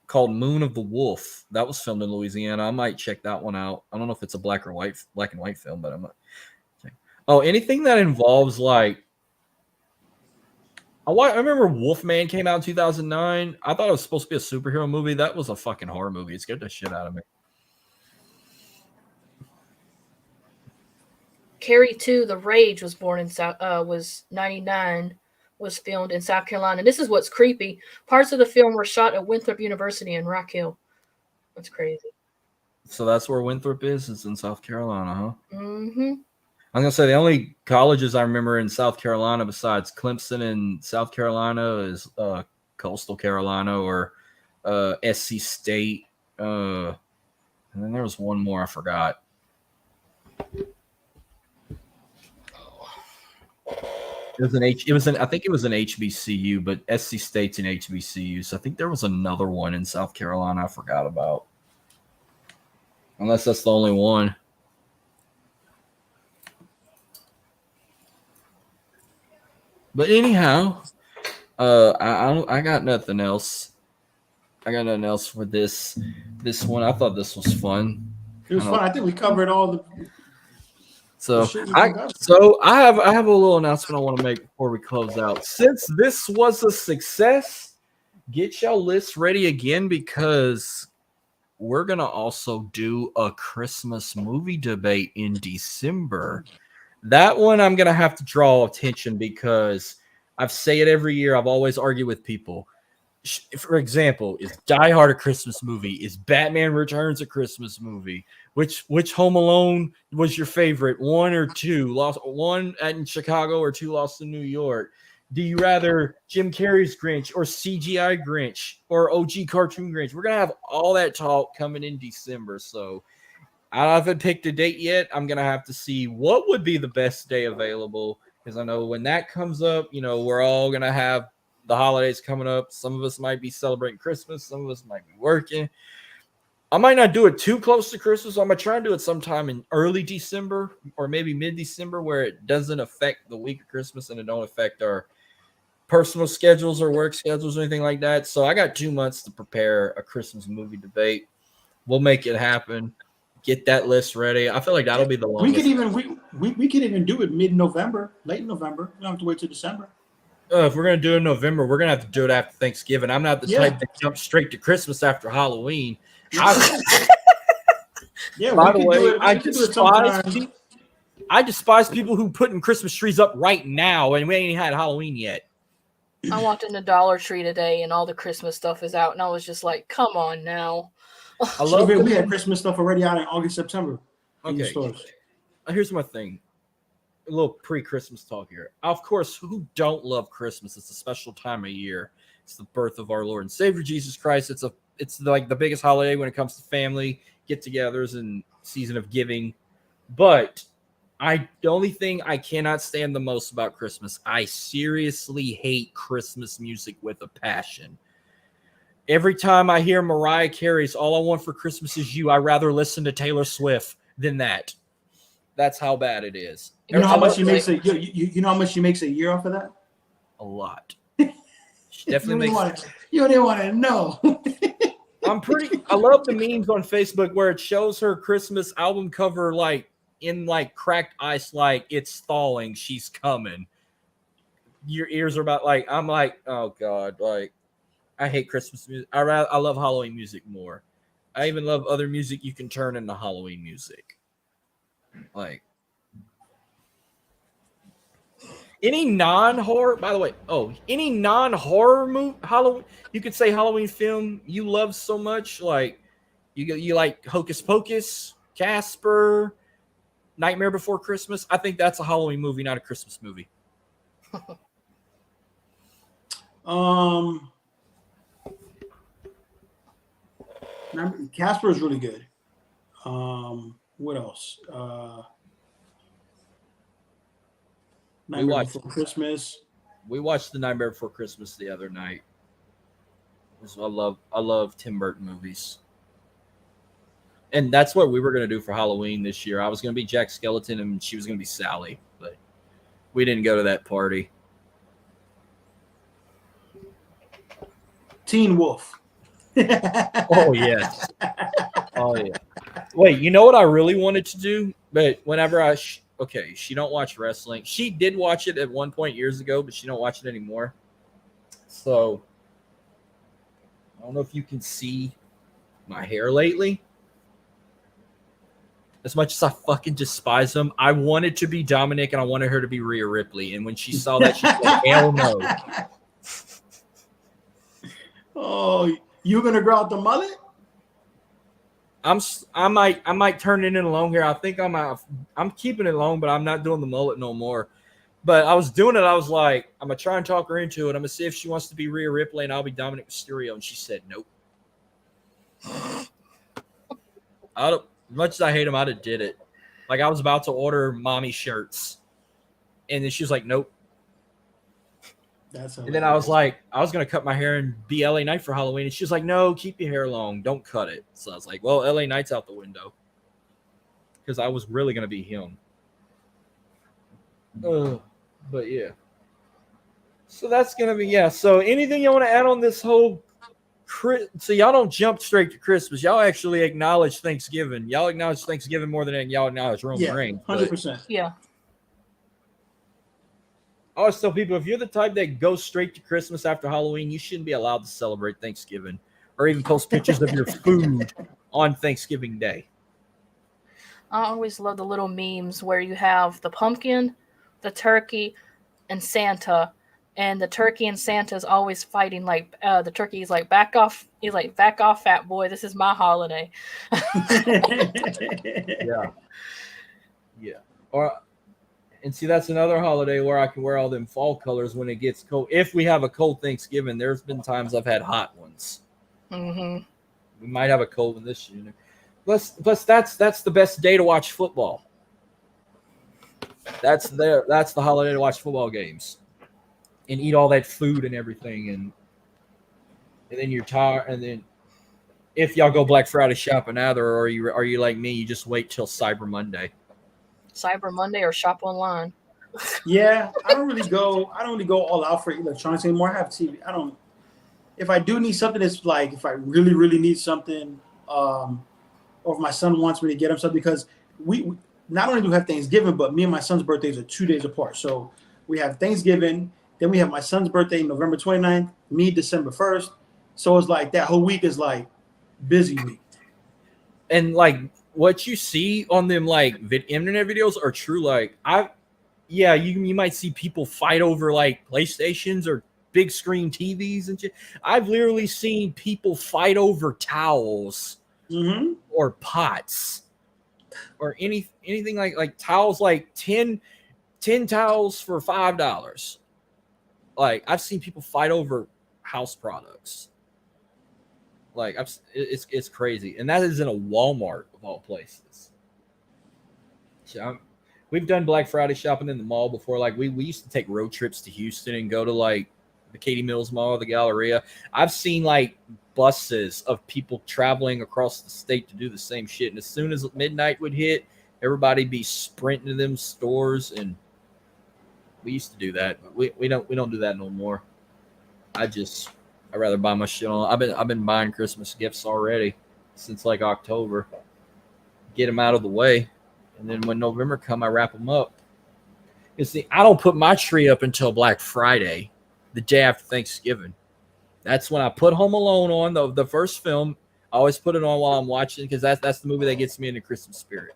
called Moon of the Wolf. That was filmed in Louisiana. I might check that one out. I don't know if it's a black and white film, but I might. Oh, anything that involves like I remember Wolfman came out in 2009. I thought it was supposed to be a superhero movie. That was a fucking horror movie. It scared the shit out of me. Carrie 2, The Rage was born in was 99, was filmed in South Carolina. This is what's creepy. Parts of the film were shot at Winthrop University in Rock Hill. That's crazy. So that's where Winthrop is. It's in South Carolina, huh? Mm-hmm. I'm gonna say the only colleges I remember in South Carolina besides Clemson in South Carolina is Coastal Carolina or SC State, and then there was one more I forgot. I think it was an HBCU, but SC State's an HBCU, so I think there was another one in South Carolina I forgot about. Unless that's the only one. But anyhow, I got nothing else. I got nothing else for this one. I thought this was fun. It was fun. I think we covered all the. So I have a little announcement I want to make before we close out. Since this was a success, get y'all lists ready again because we're gonna also do a Christmas movie debate in December. That one I'm going to have to draw attention because I say it every year. I've always argued with people. For example, is Die Hard a Christmas movie? Is Batman Returns a Christmas movie? Which Home Alone was your favorite? 1 or 2? Lost 1 in Chicago or 2 lost in New York? Do you rather Jim Carrey's Grinch or CGI Grinch or OG cartoon Grinch? We're gonna have all that talk coming in December. So I haven't picked a date yet. I'm gonna have to see what would be the best day available, because I know when that comes up, we're all gonna have the holidays coming up. Some of us might be celebrating Christmas, some of us might be working. I might not do it too close to Christmas. I'm gonna try and do it sometime in early December or maybe mid-December, where it doesn't affect the week of Christmas and it don't affect our personal schedules or work schedules or anything like that. So I got 2 months to prepare a Christmas movie debate. We'll make it happen. Get that list ready. I feel like that'll be the longest. We could even do it mid-November, late November. We don't have to wait till December. If we're gonna do it in November, we're gonna have to do it after Thanksgiving. I'm not the type to jump straight to Christmas after Halloween. By the way, I despise people who putting Christmas trees up right now, and we ain't had Halloween yet. I walked in the Dollar Tree today, and all the Christmas stuff is out, and I was just like, "Come on now." We had Christmas stuff already out in August, September. Okay, here's my thing. A little pre-Christmas talk here. Of course, who don't love Christmas? It's a special time of year. It's the birth of our Lord and Savior Jesus Christ. It's like the biggest holiday when it comes to family get-togethers and season of giving. But the only thing I cannot stand the most about Christmas, I seriously hate Christmas music with a passion. Every time I hear Mariah Carey's "All I Want for Christmas Is You," I'd rather listen to Taylor Swift than that. That's how bad it is. You know how much she makes a you know how much she makes a year off of that? A lot. She definitely you don't even want to know. I love the memes on Facebook where it shows her Christmas album cover in cracked ice, like it's thawing, she's coming. Your ears are about I'm like, oh God, I hate Christmas music. I love Halloween music more. I even love other music you can turn into Halloween music. Any non-horror, by the way, any non-horror movie, Halloween, you could say Halloween film you love so much, you like Hocus Pocus, Casper, Nightmare Before Christmas. I think that's a Halloween movie, not a Christmas movie. Casper is really good. What else? Nightmare Before Christmas. We watched the Nightmare Before Christmas the other night. I love Tim Burton movies. And that's what we were going to do for Halloween this year. I was going to be Jack Skellington and she was going to be Sally, but we didn't go to that party. Teen Wolf. Oh, yes. Oh, yeah. Wait, you know what I really wanted to do? But whenever she don't watch wrestling. She did watch it at one point years ago, but she don't watch it anymore. So I don't know if you can see my hair lately. As much as I fucking despise them, I wanted to be Dominic and I wanted her to be Rhea Ripley. And when she saw that, she said, hell no. Oh, you gonna grow out the mullet? I might turn it in long hair. I think I'm keeping it long, but I'm not doing the mullet no more. But I was doing it. I was like, I'm gonna try and talk her into it. I'm gonna see if she wants to be Rhea Ripley and I'll be Dominic Mysterio. And she said nope. As much as I hate him, I'd have did it. Like I was about to order mommy shirts, and then she was like, nope. And then I was like, I was gonna cut my hair and be LA Knight for Halloween, and she was like, "No, keep your hair long, don't cut it." So I was like, "Well, LA Knight's out the window," because I was really gonna be him. But yeah. So that's gonna be So anything you want to add on this whole? So y'all don't jump straight to Christmas. Y'all actually acknowledge Thanksgiving. Y'all acknowledge Thanksgiving more than y'all acknowledge Roman Reigns. 100%. Yeah. I always tell people, if you're the type that goes straight to Christmas after Halloween, you shouldn't be allowed to celebrate Thanksgiving or even post pictures of your food on Thanksgiving Day. I always love the little memes where you have the pumpkin, the turkey, and Santa. And the turkey and Santa is always fighting. The turkey is like, back off. He's like, back off, fat boy. This is my holiday. Yeah. And see, that's another holiday where I can wear all them fall colors when it gets cold. If we have a cold Thanksgiving, there's been times I've had hot ones. Mm-hmm. We might have a cold one this year. Plus, that's the best day to watch football. That's the holiday to watch football games and eat all that food and everything, and then you're tired. And then if y'all go Black Friday shopping either, or are you like me? You just wait till Cyber Monday. Cyber Monday or shop online. Yeah, I don't really go all out for electronics anymore. I have TV. I don't. If I do need something, it's like if I really, really need something, or if my son wants me to get him something, because we not only do we have Thanksgiving, but me and my son's birthdays are 2 days apart. So we have Thanksgiving, then we have my son's birthday November 29th, me December 1st. So it's like that whole week is like busy week. And like what you see on them like internet videos are true. Like you might see people fight over like PlayStations or big screen TVs and shit. I've literally seen people fight over towels or pots or anything like towels, like 10 towels for $5. Like I've seen people fight over house products. Like it's crazy, and that is in a Walmart of all places. So we've done Black Friday shopping in the mall before. Like we used to take road trips to Houston and go to like the Katy Mills Mall, the Galleria. I've seen like buses of people traveling across the state to do the same shit. And as soon as midnight would hit, everybody be sprinting to them stores. And we used to do that. But we don't do that no more. I'd rather buy my shit on. I've been buying Christmas gifts already since like October. Get them out of the way, and then when November come, I wrap them up. You see, I don't put my tree up until Black Friday, the day after Thanksgiving. That's when I put Home Alone on the first film. I always put it on while I'm watching because that's the movie that gets me in the Christmas spirit.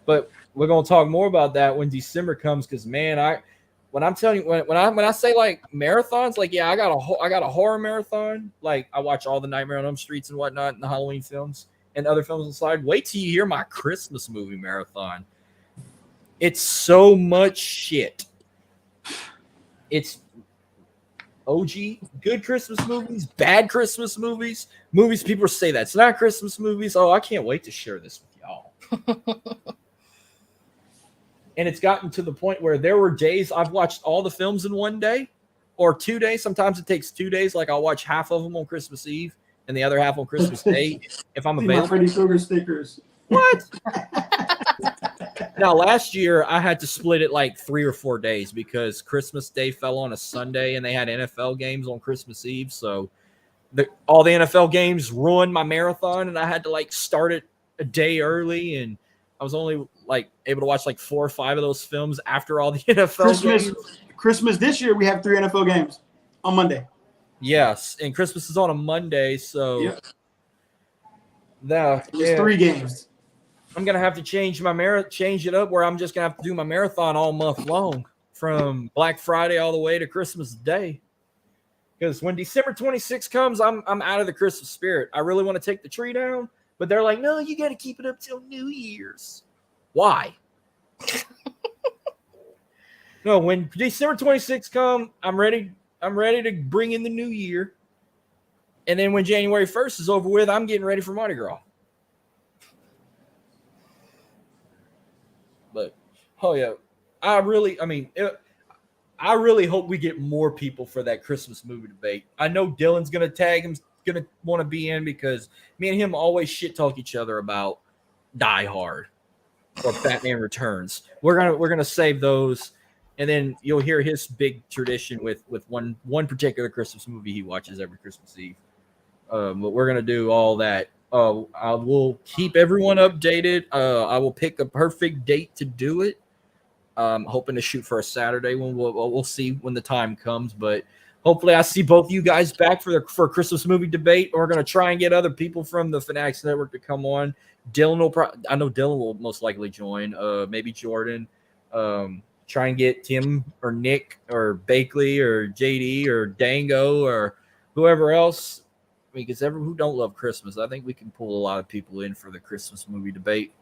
But we're gonna talk more about that when December comes, because man, when I'm telling you, when I say like marathons, like yeah, I got a horror marathon. Like I watch all the Nightmare on Elm Streets and whatnot, and the Halloween films and other films on the side. Wait till you hear my Christmas movie marathon. It's so much shit. It's OG good Christmas movies, bad Christmas movies people say that's not Christmas movies. Oh, I can't wait to share this with y'all. And it's gotten to the point where there were days I've watched all the films in one day or 2 days. Sometimes it takes 2 days. Like I'll watch half of them on Christmas Eve and the other half on Christmas Day if I'm available. My Freddy Krueger stickers. What? Now, last year I had to split it like 3 or 4 days because Christmas Day fell on a Sunday and they had NFL games on Christmas Eve. So all the NFL games ruined my marathon, and I had to like start it a day early, and I was only like able to watch like 4 or 5 of those films after all the NFL games. Christmas this year we have 3 NFL games on Monday. Yes, and Christmas is on a Monday, so there's 3 games. I'm gonna have to change it up where I'm just gonna have to do my marathon all month long from Black Friday all the way to Christmas Day. Because when December 26th comes, I'm out of the Christmas spirit. I really want to take the tree down, but they're like, no, you got to keep it up till New Year's. Why? No, when December 26th come, I'm ready to bring in the new year. And then when January 1st is over with, I'm getting ready for Mardi Gras. But, oh yeah, I really hope we get more people for that Christmas movie debate. I know Dylan's going to tag him, going to want to be in because me and him always shit talk each other about Die Hard or Batman Returns. We're gonna save those, and then you'll hear his big tradition with one particular Christmas movie he watches every Christmas Eve. But we're gonna do all that. I will keep everyone updated. I will pick a perfect date to do it. Hoping to shoot for a Saturday when we'll see when the time comes, but hopefully I see both you guys back for Christmas movie debate. We're going to try and get other people from the Fanatics Network to come on. I know Dylan will most likely join, maybe Jordan. Try and get Tim or Nick or Bakley or JD or Dango or whoever else. I mean, because who don't love Christmas, I think we can pull a lot of people in for the Christmas movie debate.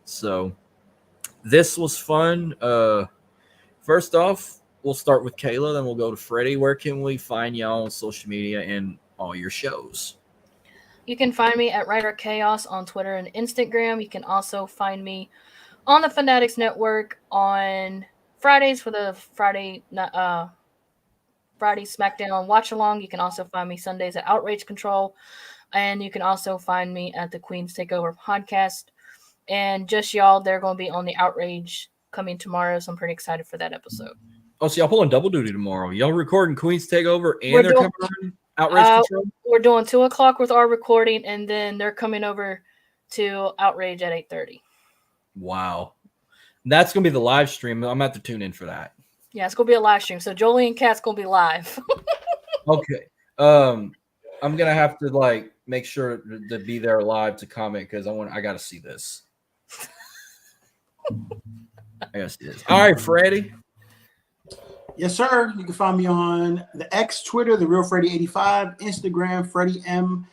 So this was fun. First off, we'll start with Kayla, then we'll go to Freddie. Where can we find y'all on social media and all your shows? You can find me at Writer Chaos on Twitter and Instagram. You can also find me on the Fanatics Network on Fridays for the Friday SmackDown watch along. You can also find me Sundays at Outrage Control, and you can also find me at the Queen's Takeover podcast. And just y'all, they're going to be on the Outrage coming tomorrow, so I'm pretty excited for that episode. Oh, so y'all pulling double duty tomorrow. Y'all recording Queen's Takeover and We're they're doing- coming on Outrage Control? We're doing 2:00 with our recording, and then they're coming over to Outrage at 8:30. Wow. That's going to be the live stream. I'm going to have to tune in for that. Yeah, it's going to be a live stream, so Jolie and Kat's going to be live. Okay. I'm going to have to make sure to be there live to comment because I got to see this. I got to see this. All right, Freddie. Yes, sir. You can find me on the X, Twitter, the Real Freddy 85, Instagram, Freddie MIII.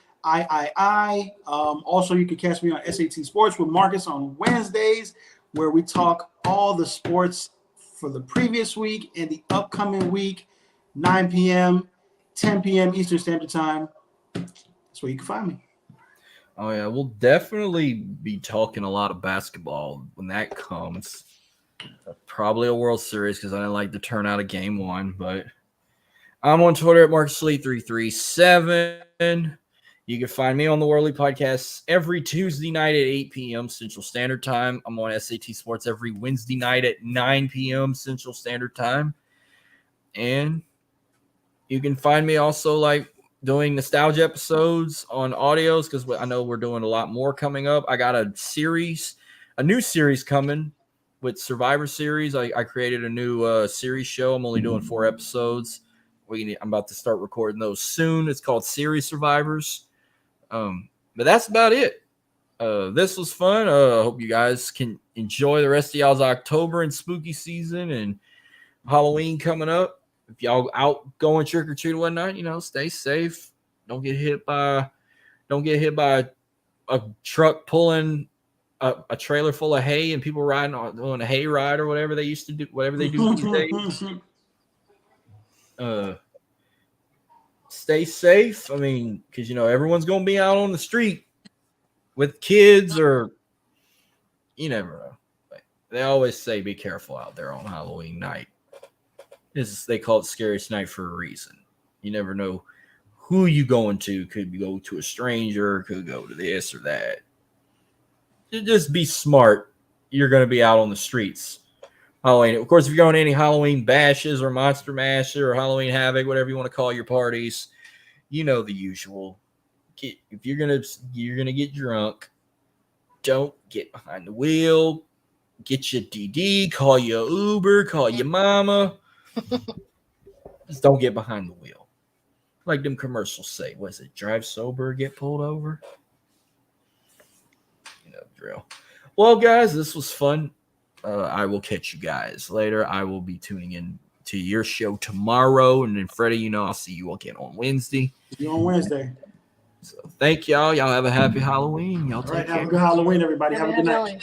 Also, you can catch me on SAT Sports with Marcus on Wednesdays, where we talk all the sports for the previous week and the upcoming week, 9 p.m., 10 p.m. Eastern Standard Time. That's where you can find me. Oh, yeah. We'll definitely be talking a lot of basketball when that comes. Probably a World Series because I didn't like the turnout of Game 1. But I'm on Twitter at MarkSlee337. You can find me on the Worldly Podcast every Tuesday night at 8 p.m. Central Standard Time. I'm on SAT Sports every Wednesday night at 9 p.m. Central Standard Time. And you can find me also doing nostalgia episodes on audios because I know we're doing a lot more coming up. I got a new series coming with Survivor Series. I created a new series show. I'm only doing 4 episodes. I'm about to start recording those soon. It's called Series Survivors. But that's about it. This was fun. I hope you guys can enjoy the rest of y'all's October and spooky season and Halloween coming up. If y'all out going trick or treat and whatnot, stay safe. Don't get hit by a truck pulling a trailer full of hay and people riding on a hay ride or whatever they used to do, whatever they do these days. Stay safe. I mean, because everyone's gonna be out on the street with kids, or you never know. They always say be careful out there on Halloween night. They call it scariest night for a reason. You never know who you going to. Could you go to a stranger? Could go to this or that. Just be smart. You're going to be out on the streets. Halloween. Of course, if you're going to any Halloween bashes or Monster Mash or Halloween Havoc, whatever you want to call your parties, the usual. If you're gonna get drunk, don't get behind the wheel. Get your DD. Call your Uber. Call your mama. Just don't get behind the wheel. Like them commercials say. Was it drive sober, get pulled over? Drill. Well, guys, this was fun. I will catch you guys later. I will be tuning in to your show tomorrow. And then, Freddie, I'll see you again on Wednesday. See you on Wednesday. So thank y'all. Y'all have a happy Halloween. Y'all take care. Have a good Halloween, everybody. Have a good night. Halloween.